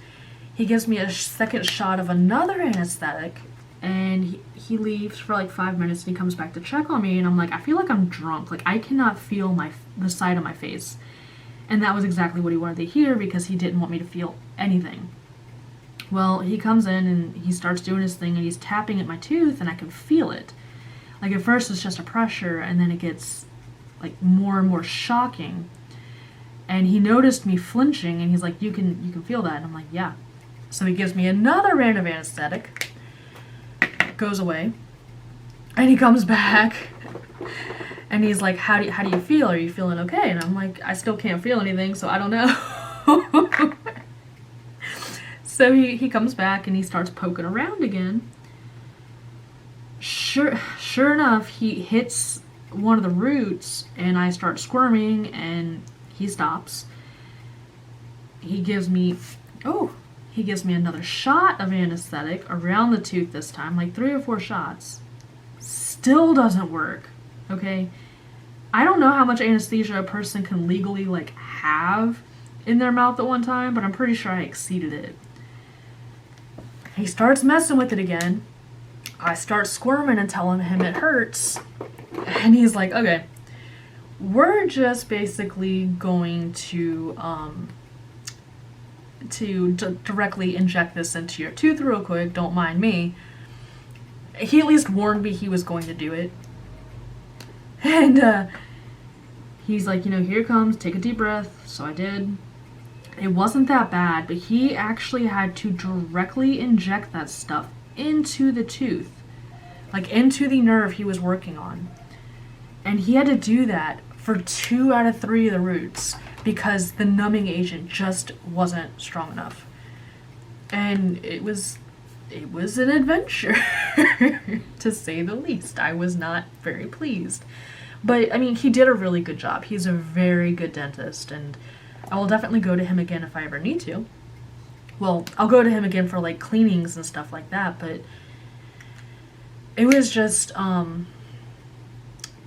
[SPEAKER 1] He gives me a second shot of another anesthetic, and he leaves for like 5 minutes, and he comes back to check on me, and I'm like, I feel like I'm drunk. Like, I cannot feel the side of my face. And that was exactly what he wanted to hear, because he didn't want me to feel anything. Well, he comes in and he starts doing his thing, and he's tapping at my tooth, and I can feel it. Like, at first it's just a pressure, and then it gets, like, more and more shocking. And he noticed me flinching, and he's like, you can feel that. And I'm like, yeah. So he gives me another random anesthetic, goes away, and he comes back, and he's like, how do you feel? Are you feeling okay? And I'm like, I still can't feel anything, so I don't know. So he comes back, and he starts poking around again. Sure enough, he hits one of the roots, and I start squirming, and he stops. He gives me another shot of anesthetic around the tooth this time, like 3 or 4 shots. Still doesn't work, okay? I don't know how much anesthesia a person can legally, like, have in their mouth at one time, but I'm pretty sure I exceeded it. He starts messing with it again. I start squirming and telling him it hurts. And he's like, okay, we're just basically going to directly inject this into your tooth real quick, don't mind me. He at least warned me he was going to do it. And he's like, here it comes, take a deep breath. So I did. It wasn't that bad, but he actually had to directly inject that stuff into the tooth, like into the nerve he was working on. And he had to do that for 2 out of 3 of the roots because the numbing agent just wasn't strong enough. And it was an adventure, to say the least. I was not very pleased. But, I mean, he did a really good job. He's a very good dentist, and I will definitely go to him again if I ever need to. Well, I'll go to him again for, like, cleanings and stuff like that, but it was just,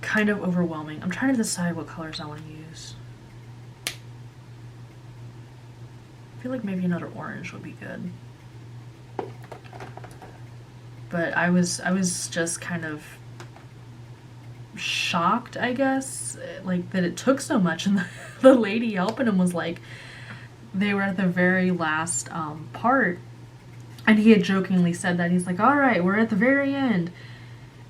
[SPEAKER 1] kind of overwhelming. I'm trying to decide what colors I want to use. I feel like maybe another orange would be good. But I was just kind of shocked, I guess, like, that it took so much. And the lady helping him was like, they were at the very last part, and he had jokingly said that. He's like, all right, we're at the very end.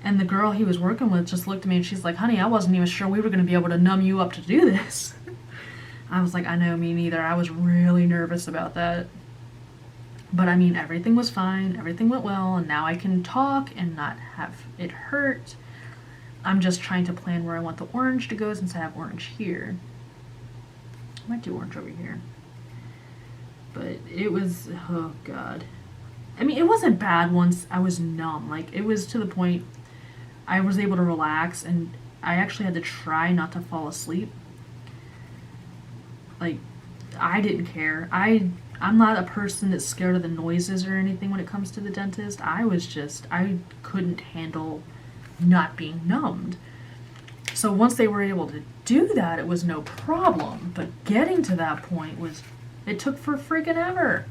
[SPEAKER 1] And the girl he was working with just looked at me, and she's like, honey, I wasn't even sure we were going to be able to numb you up to do this. I was like, I know, me neither. I was really nervous about that. But I mean, everything was fine, everything went well, and now I can talk and not have it hurt. I'm just trying to plan where I want the orange to go since I have orange here. I might do orange over here. But it was, oh god. I mean, it wasn't bad once I was numb. Like, it was to the point I was able to relax, and I actually had to try not to fall asleep. Like, I didn't care. I'm not a person that's scared of the noises or anything when it comes to the dentist. I couldn't handle not being numbed. So once they were able to do that, it was no problem. But getting to that point it took for freaking ever.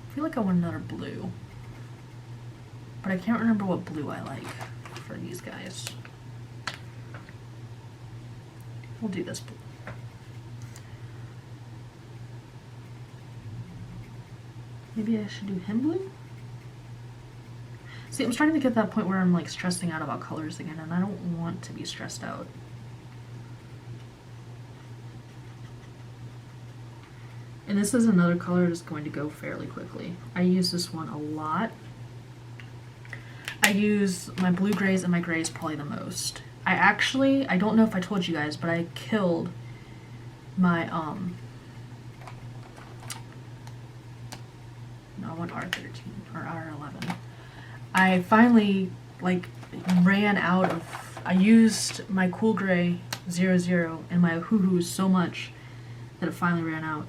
[SPEAKER 1] I feel like I want another blue. But I can't remember what blue I like for these guys. We'll do this blue. Maybe I should do him blue? See, I'm starting to get to that point where I'm like stressing out about colors again, and I don't want to be stressed out. And this is another color that's going to go fairly quickly. I use this one a lot. I use my blue grays and my grays probably the most. I don't know if I told you guys, but I killed my, no, I want R13 or R11. I finally, like, ran out of, I used my cool gray 00 and my OHUHU so much that it finally ran out.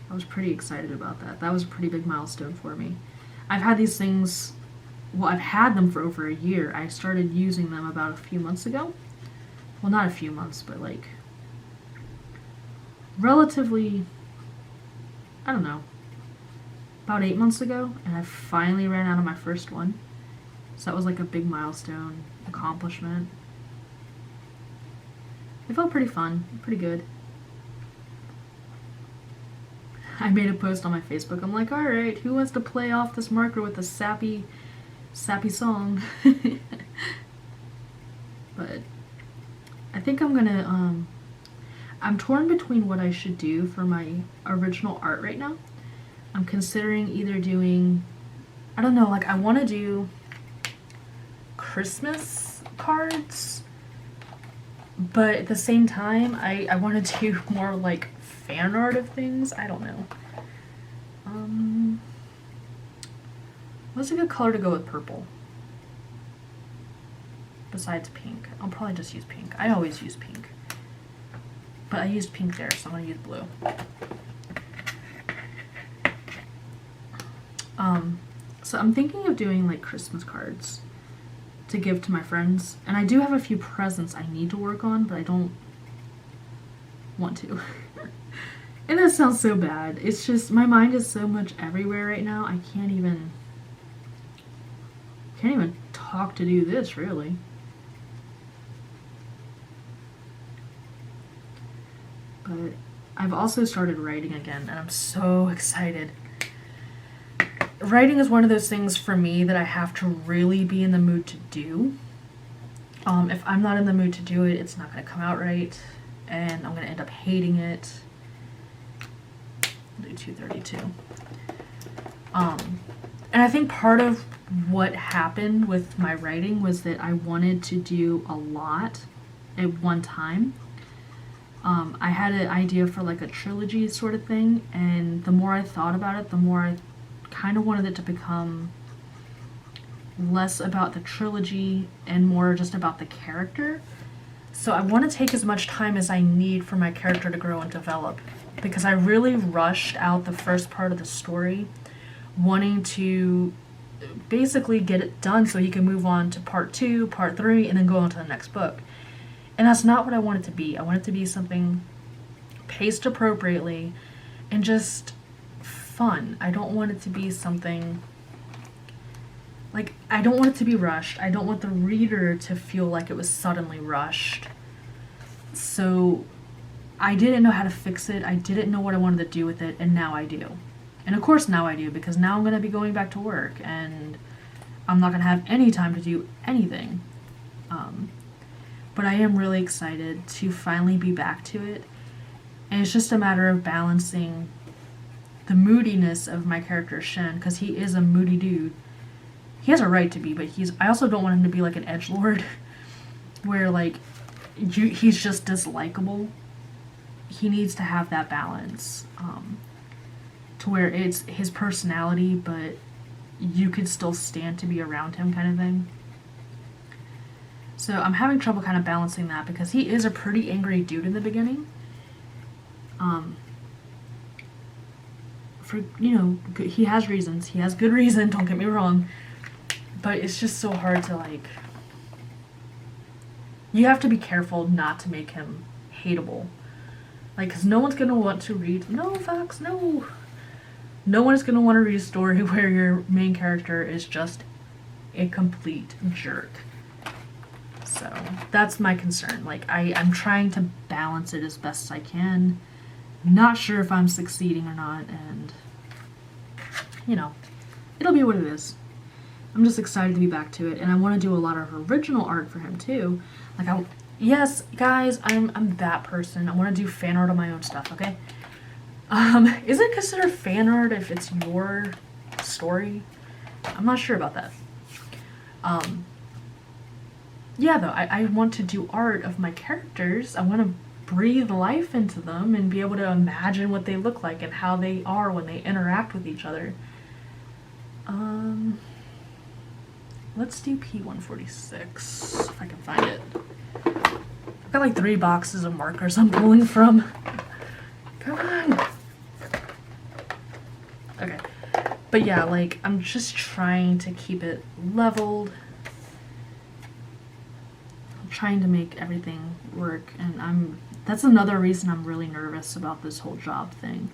[SPEAKER 1] I was pretty excited about that. That was a pretty big milestone for me. I've had these things, well, I've had them for over a year. I started using them about a few months ago. Well, not a few months, but like relatively, I don't know, about 8 months ago, and I finally ran out of my first one. So that was like a big milestone accomplishment. It felt pretty fun, pretty good. I made a post on my Facebook. I'm like, alright, who wants to play off this marker with a sappy sappy song. But I think I'm gonna, I'm torn between what I should do for my original art right now. I'm considering either doing, I don't know, like I want to do Christmas cards, but at the same time I want to do more like fan art of things. I don't know. What's a good color to go with purple? Besides pink. I'll probably just use pink. I always use pink. But I used pink there, so I'm going to use blue. So I'm thinking of doing like Christmas cards to give to my friends. And I do have a few presents I need to work on, but I don't want to. And that sounds so bad. It's just, my mind is so much everywhere right now. I can't even talk to do this, really. But I've also started writing again, and I'm so excited. Writing is one of those things for me that I have to really be in the mood to do. If I'm not in the mood to do it, it's not going to come out right, and I'm going to end up hating it. I'll do 232. And I think part of what happened with my writing was that I wanted to do a lot at one time. I had an idea for like a trilogy sort of thing, and the more I thought about it, the more I kind of wanted it to become less about the trilogy and more just about the character. So I want to take as much time as I need for my character to grow and develop, because I really rushed out the first part of the story, wanting to basically get it done so he can move on to part 2, part 3, and then go on to the next book. And that's not what I want it to be. I want it to be something paced appropriately and just fun. I don't want it to be something like, I don't want it to be rushed. I don't want the reader to feel like it was suddenly rushed. So I didn't know how to fix it. I didn't know what I wanted to do with it, and now I do. And of course now I do, because now I'm going to be going back to work and I'm not going to have any time to do anything. But I am really excited to finally be back to it. And it's just a matter of balancing the moodiness of my character Shen, because he is a moody dude. He has a right to be, but I also don't want him to be like an edgelord where like he's just dislikable. He needs to have that balance, to where it's his personality, but you could still stand to be around him, kind of thing. So I'm having trouble kind of balancing that, because he is a pretty angry dude in the beginning. For, you know, he has reasons. He has good reason, don't get me wrong. But it's just so hard to, like, you have to be careful not to make him hateable. Like, because no one's going to want to read, no, Fox, no. No one is going to want to read a story where your main character is just a complete jerk. So that's my concern. Like, I'm trying to balance it as best as I can. Not sure if I'm succeeding or not, and, you know, it'll be what it is. I'm just excited to be back to it, and I want to do a lot of original art for him too. Like, yes, guys, I'm that person. I want to do fan art on my own stuff, okay? Is it considered fan art if it's your story? I'm not sure about that. Yeah, though, I want to do art of my characters. I want to breathe life into them and be able to imagine what they look like and how they are when they interact with each other. Let's do P146, if I can find it. I've got like 3 boxes of markers I'm pulling from. Come on! Okay. But yeah, like, I'm just trying to keep it leveled. I'm trying to make everything work, and that's another reason I'm really nervous about this whole job thing.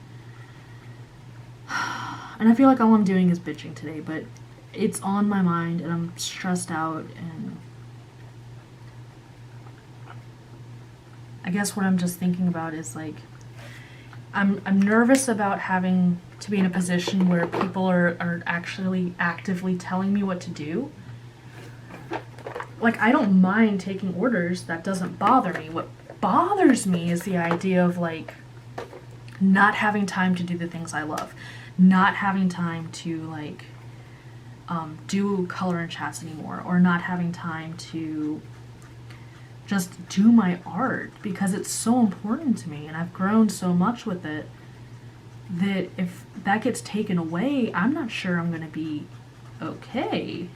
[SPEAKER 1] And I feel like all I'm doing is bitching today, but it's on my mind, and I'm stressed out, and I guess what I'm just thinking about is, like, I'm nervous about having to be in a position where people are actually actively telling me what to do. Like, I don't mind taking orders, that doesn't bother me. What bothers me is the idea of, like, not having time to do the things I love. Not having time to, like, do color and chats anymore, or not having time to just do my art, because it's so important to me and I've grown so much with it that if that gets taken away, I'm not sure I'm gonna be okay.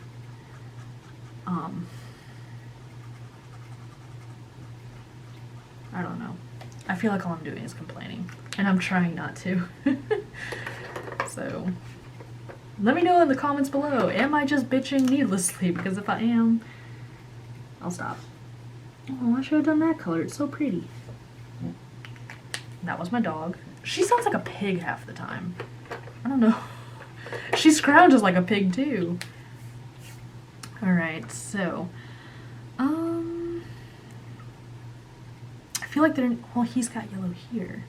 [SPEAKER 1] I don't know. I feel like all I'm doing is complaining, and I'm trying not to. So, let me know in the comments below, am I just bitching needlessly? Because if I am, I'll stop. Oh, I should have done that color, it's so pretty. That was my dog. She sounds like a pig half the time. I don't know. She scrounges like a pig too. Alright, so, I feel like they're, well, he's got yellow here.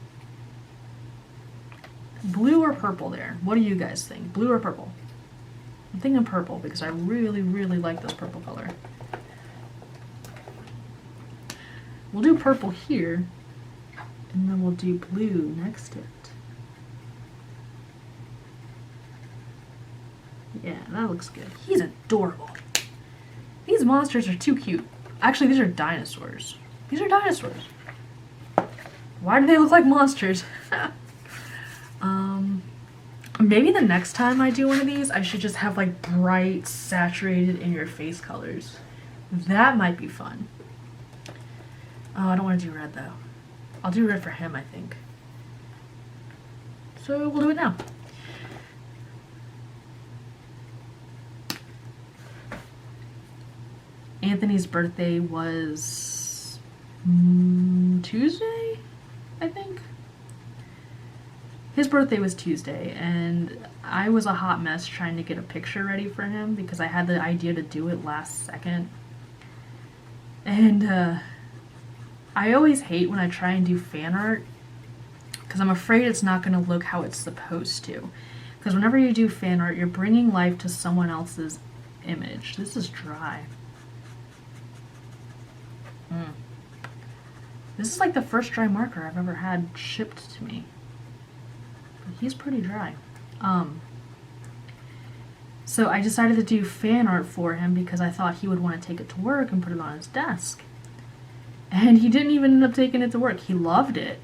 [SPEAKER 1] Blue or purple there? What do you guys think? Blue or purple? I'm thinking purple because I really, really like this purple color. We'll do purple here, and then we'll do blue next to it. Yeah, that looks good. He's adorable. These monsters are too cute. Actually, these are dinosaurs. These are dinosaurs. Why do they look like monsters? Maybe the next time I do one of these, I should just have like bright, saturated in-your-face colors. That might be fun. Oh, I don't want to do red though. I'll do red for him, I think. So we'll do it now. Anthony's birthday was Tuesday, I think. His birthday was Tuesday, and I was a hot mess trying to get a picture ready for him because I had the idea to do it last second. And I always hate when I try and do fan art because I'm afraid it's not going to look how it's supposed to. Because whenever you do fan art, you're bringing life to someone else's image. This is dry. This is like the first dry marker I've ever had shipped to me. But he's pretty dry. So I decided to do fan art for him because I thought he would want to take it to work and put it on his desk. And he didn't even end up taking it to work. He loved it.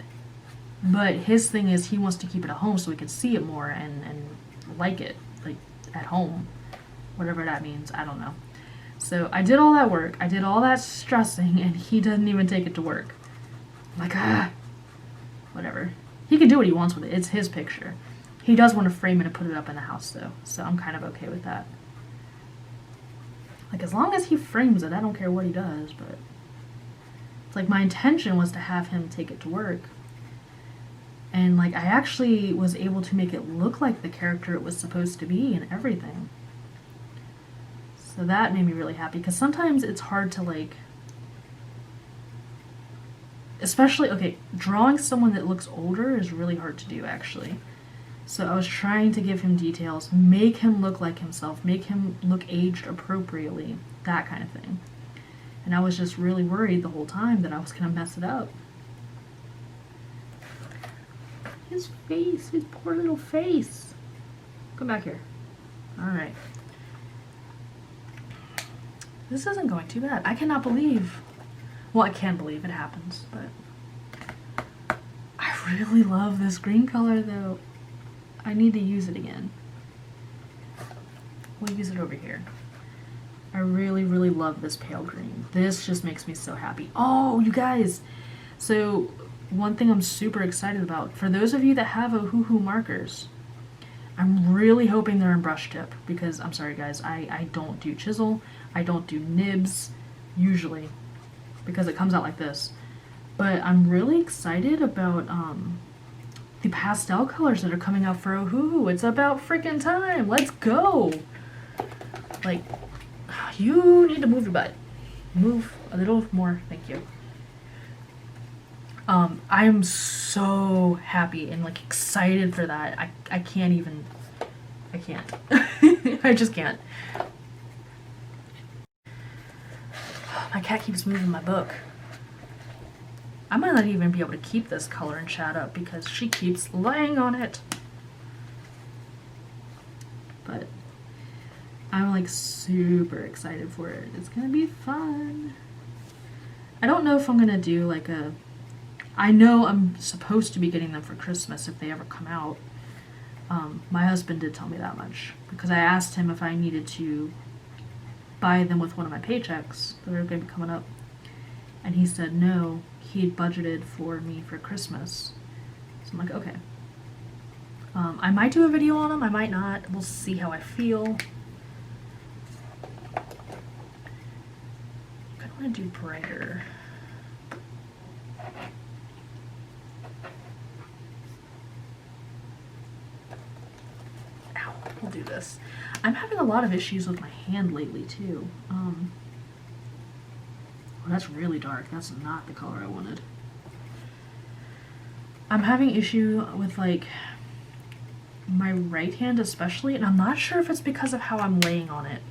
[SPEAKER 1] But his thing is he wants to keep it at home so he can see it more and like it, like at home. Whatever that means, I don't know. So I did all that work, I did all that stressing, and he doesn't even take it to work. I'm like, whatever. He can do what he wants with it, it's his picture. He does want to frame it and put it up in the house though, so I'm kind of okay with that. Like, as long as he frames it, I don't care what he does, but it's like my intention was to have him take it to work. And like, I actually was able to make it look like the character it was supposed to be and everything. So that made me really happy, because sometimes it's hard to like, especially, okay, drawing someone that looks older is really hard to do actually. So I was trying to give him details, make him look like himself, make him look aged appropriately, that kind of thing. And I was just really worried the whole time that I was gonna mess it up. His face, his poor little face. Come back here. Alright. This isn't going too bad. I cannot believe, well, I can believe it happens, but I really love this green color though. I need to use it again. We'll use it over here. I really, really love this pale green. This just makes me so happy. Oh, you guys! So, one thing I'm super excited about, for those of you that have OHUHU markers, I'm really hoping they're in brush tip, because, I'm sorry guys, I don't do chisel, I don't do nibs, usually, because it comes out like this. But I'm really excited about the pastel colors that are coming out for OHUHU. It's about freaking time! Let's go! Like, you need to move your butt. Move a little more, thank you. I'm so happy and like excited for that. I can't even, I can't. I just can't. My cat keeps moving my book. I might not even be able to keep this color and chat up because she keeps laying on it. But I'm like super excited for it. It's gonna be fun. I don't know if I'm gonna do like a, I know I'm supposed to be getting them for Christmas if they ever come out. My husband did tell me that much because I asked him if I needed to buy them with one of my paychecks that are gonna be coming up. And he said no, he had budgeted for me for Christmas. So I'm like, okay. I might do a video on them, I might not. We'll see how I feel. I kind of want to do brighter. Ow, we'll do this. I'm having a lot of issues with my hand lately too. Oh, that's really dark. That's not the color I wanted. I'm having issue with like my right hand especially, and I'm not sure if it's because of how I'm laying on it.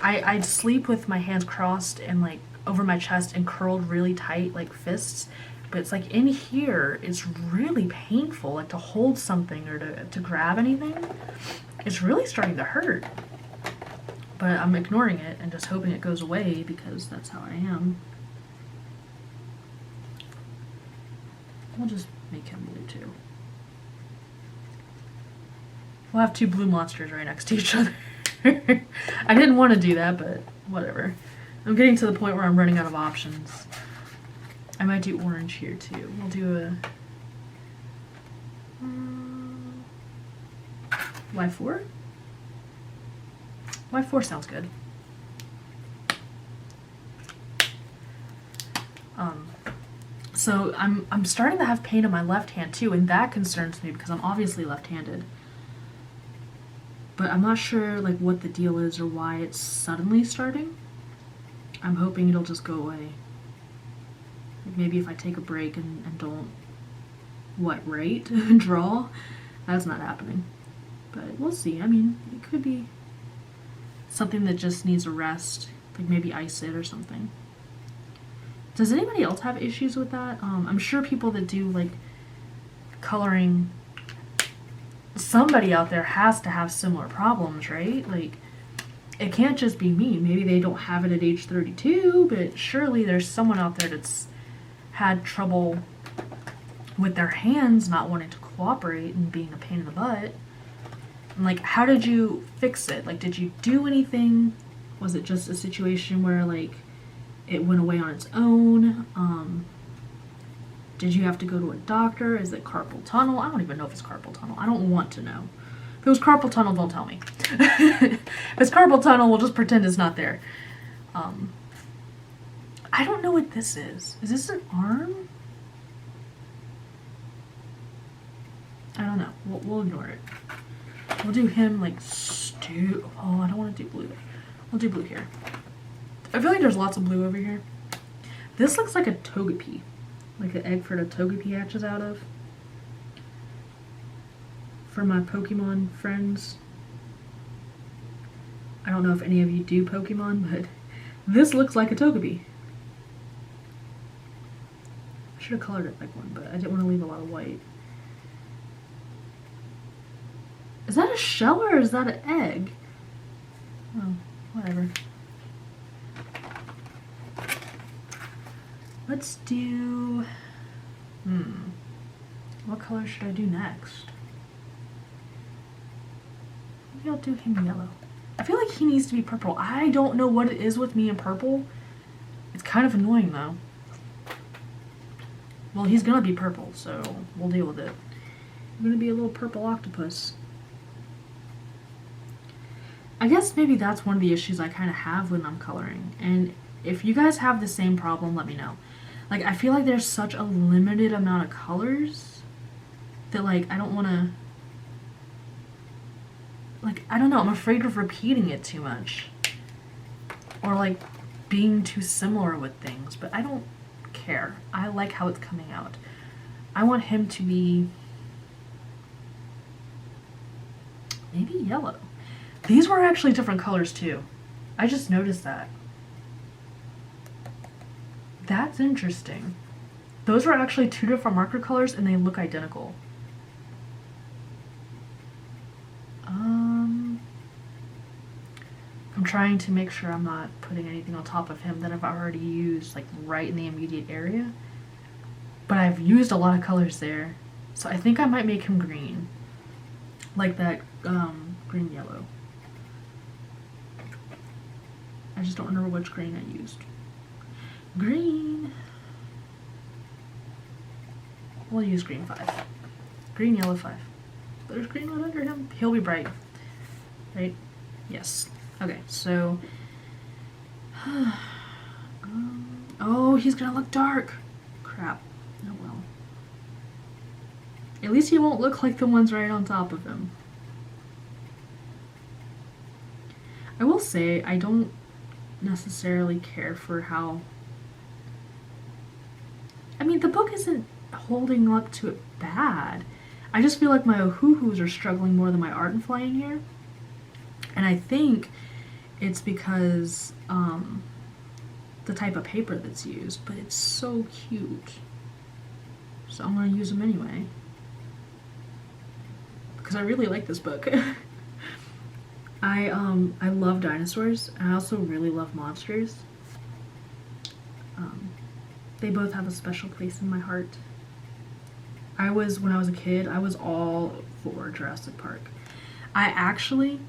[SPEAKER 1] I sleep with my hands crossed and like over my chest and curled really tight like fists, but it's like in here it's really painful, like to hold something or to grab anything. It's really starting to hurt. But I'm ignoring it and just hoping it goes away because that's how I am. We'll just make him blue too. We'll have two blue monsters right next to each other. I didn't want to do that, but whatever. I'm getting to the point where I'm running out of options. I might do orange here too. We'll do a Y4? Y4 sounds good. So I'm starting to have pain in my left hand too, and that concerns me because I'm obviously left-handed. But I'm not sure like what the deal is or why it's suddenly starting. I'm hoping it'll just go away. Like maybe if I take a break and don't write draw, that's not happening. But we'll see. I mean, it could be something that just needs a rest, like maybe ice it or something. Does anybody else have issues with that? I'm sure people that do like coloring, somebody out there has to have similar problems, right? Like it can't just be me. Maybe they don't have it at age 32, but surely there's someone out there that's had trouble with their hands not wanting to cooperate and being a pain in the butt. And like, how did you fix it? Like, did you do anything? Was it just a situation where like it went away on its own? Did you have to go to a doctor? Is it carpal tunnel? I don't even know if it's carpal tunnel. I don't want to know. If it was carpal tunnel, don't tell me. If it's carpal tunnel, we'll just pretend it's not there. I don't know what this is. Is this an arm? I don't know. We'll ignore it. We'll do him like oh, I don't want to do blue. We'll do blue here. I feel like there's lots of blue over here. This looks like a togepi. Like an egg for the togepi hatches out of. For my Pokemon friends. I don't know if any of you do Pokemon, but this looks like a togepi. I should have colored it like one, but I didn't want to leave a lot of white. Is that a shell or is that an egg? Oh, whatever. Let's do... What color should I do next? Maybe I'll do him yellow. I feel like he needs to be purple. I don't know what it is with me and purple. It's kind of annoying though. Well, he's gonna be purple, so we'll deal with it. I'm gonna be a little purple octopus. I guess maybe that's one of the issues I kind of have when I'm coloring. And if you guys have the same problem, let me know. Like, I feel like there's such a limited amount of colors that, like, I don't want to... Like, I don't know, I'm afraid of repeating it too much. Or, like, being too similar with things. But I don't care. I like how it's coming out. I want him to be maybe yellow. These were actually different colors too. I just noticed that. That's interesting. Those were actually two different marker colors and they look identical. I'm trying to make sure I'm not putting anything on top of him that I've already used, like right in the immediate area. But I've used a lot of colors there. So I think I might make him green. Like that green yellow. I just don't remember which green I used. Green. We'll use green 5. Green, yellow 5. There's green one under him. He'll be bright. Right? Yes. Okay, so... oh, he's gonna look dark. Crap. Oh well. At least he won't look like the ones right on top of him. I will say, I don't necessarily care for how... I mean, the book isn't holding up to it bad. I just feel like my OHUHUs are struggling more than my art and flying here. And I think it's because the type of paper that's used, but it's so cute. So I'm going to use them anyway. Because I really like this book. I love dinosaurs, and I also really love monsters. They both have a special place in my heart. When I was a kid, I was all for Jurassic Park. I actually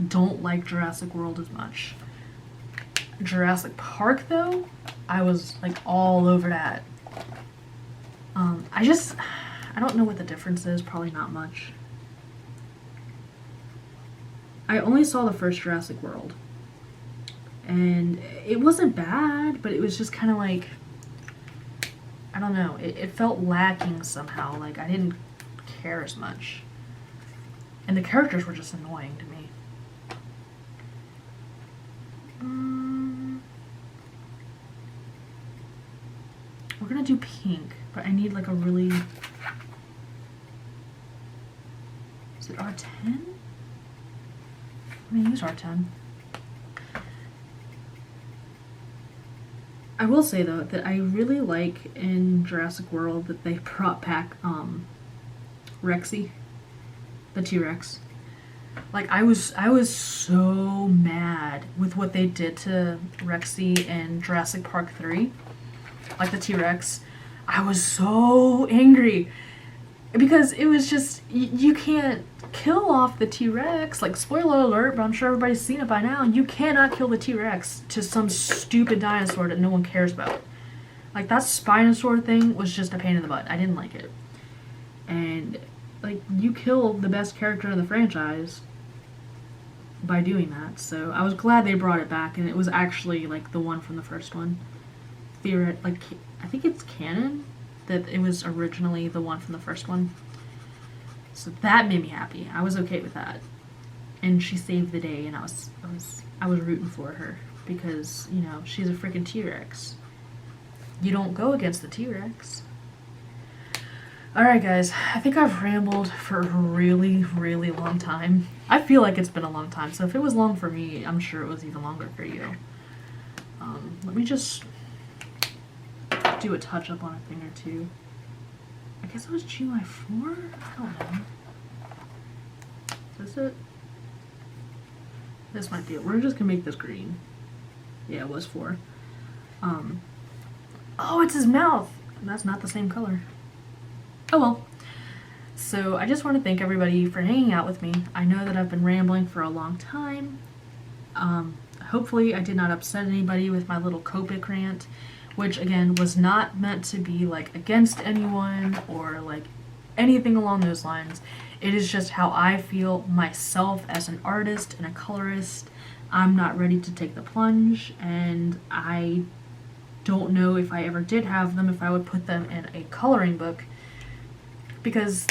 [SPEAKER 1] don't like Jurassic World as much. Jurassic Park, though, I was like all over that. I don't know what the difference is, probably not much. I only saw the first Jurassic World, and it wasn't bad, but it was just kind of like, I don't know, it felt lacking somehow, like I didn't care as much. And the characters were just annoying to me. We're gonna do pink, but I need like a really... Is it R10? I'm gonna use R10. I will say though that I really like in Jurassic World that they brought back Rexy, the T-Rex. Like I was so mad with what they did to Rexy in Jurassic Park 3, like the T-Rex. I was so angry because it was just, you can't kill off the T-Rex. Like, spoiler alert, but I'm sure everybody's seen it by now. You cannot kill the T-Rex to some stupid dinosaur that no one cares about. Like, that Spinosaur thing was just a pain in the butt. I didn't like it. And, like, you killed the best character in the franchise by doing that. So I was glad they brought it back, and it was actually, like, the one from the first one. Like, I think it's canon that it was originally the one from the first one. So that made me happy. I was okay with that. And she saved the day, and I was rooting for her because, you know, she's a freaking T-Rex. You don't go against the T-Rex. Alright guys, I think I've rambled for a really, really long time. I feel like it's been a long time, so if it was long for me, I'm sure it was even longer for you. Let me just do a touch-up on a thing or two. I guess it was July 4? I don't know. Is this it? This might be it. We're just gonna make this green. Yeah, it was 4. Oh, it's his mouth! That's not the same color. Oh well. So I just want to thank everybody for hanging out with me. I know that I've been rambling for a long time. Hopefully I did not upset anybody with my little Copic rant, which again was not meant to be like against anyone or like anything along those lines. It is just how I feel myself as an artist and a colorist. I'm not ready to take the plunge, and I don't know if I ever did have them, if I would put them in a coloring book, because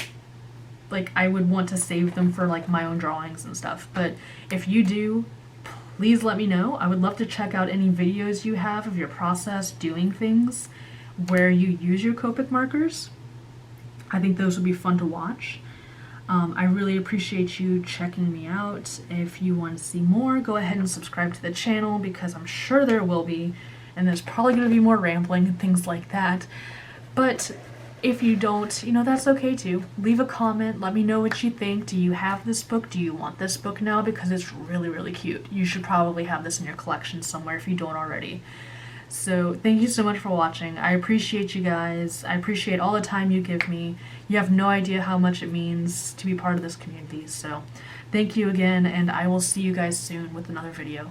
[SPEAKER 1] like I would want to save them for like my own drawings and stuff. But if you do, please let me know. I would love to check out any videos you have of your process doing things where you use your Copic markers. I think those would be fun to watch. I really appreciate you checking me out. If you want to see more, go ahead and subscribe to the channel because I'm sure there will be, and there's probably going to be more rambling and things like that. But if you don't, you know, that's okay too. Leave a comment, let me know what you think. Do you have this book? Do you want this book now? Because it's really, really cute. You should probably have this in your collection somewhere if you don't already. So thank you so much for watching. I appreciate you guys. I appreciate all the time you give me. You have no idea how much it means to be part of this community. So thank you again, and I will see you guys soon with another video.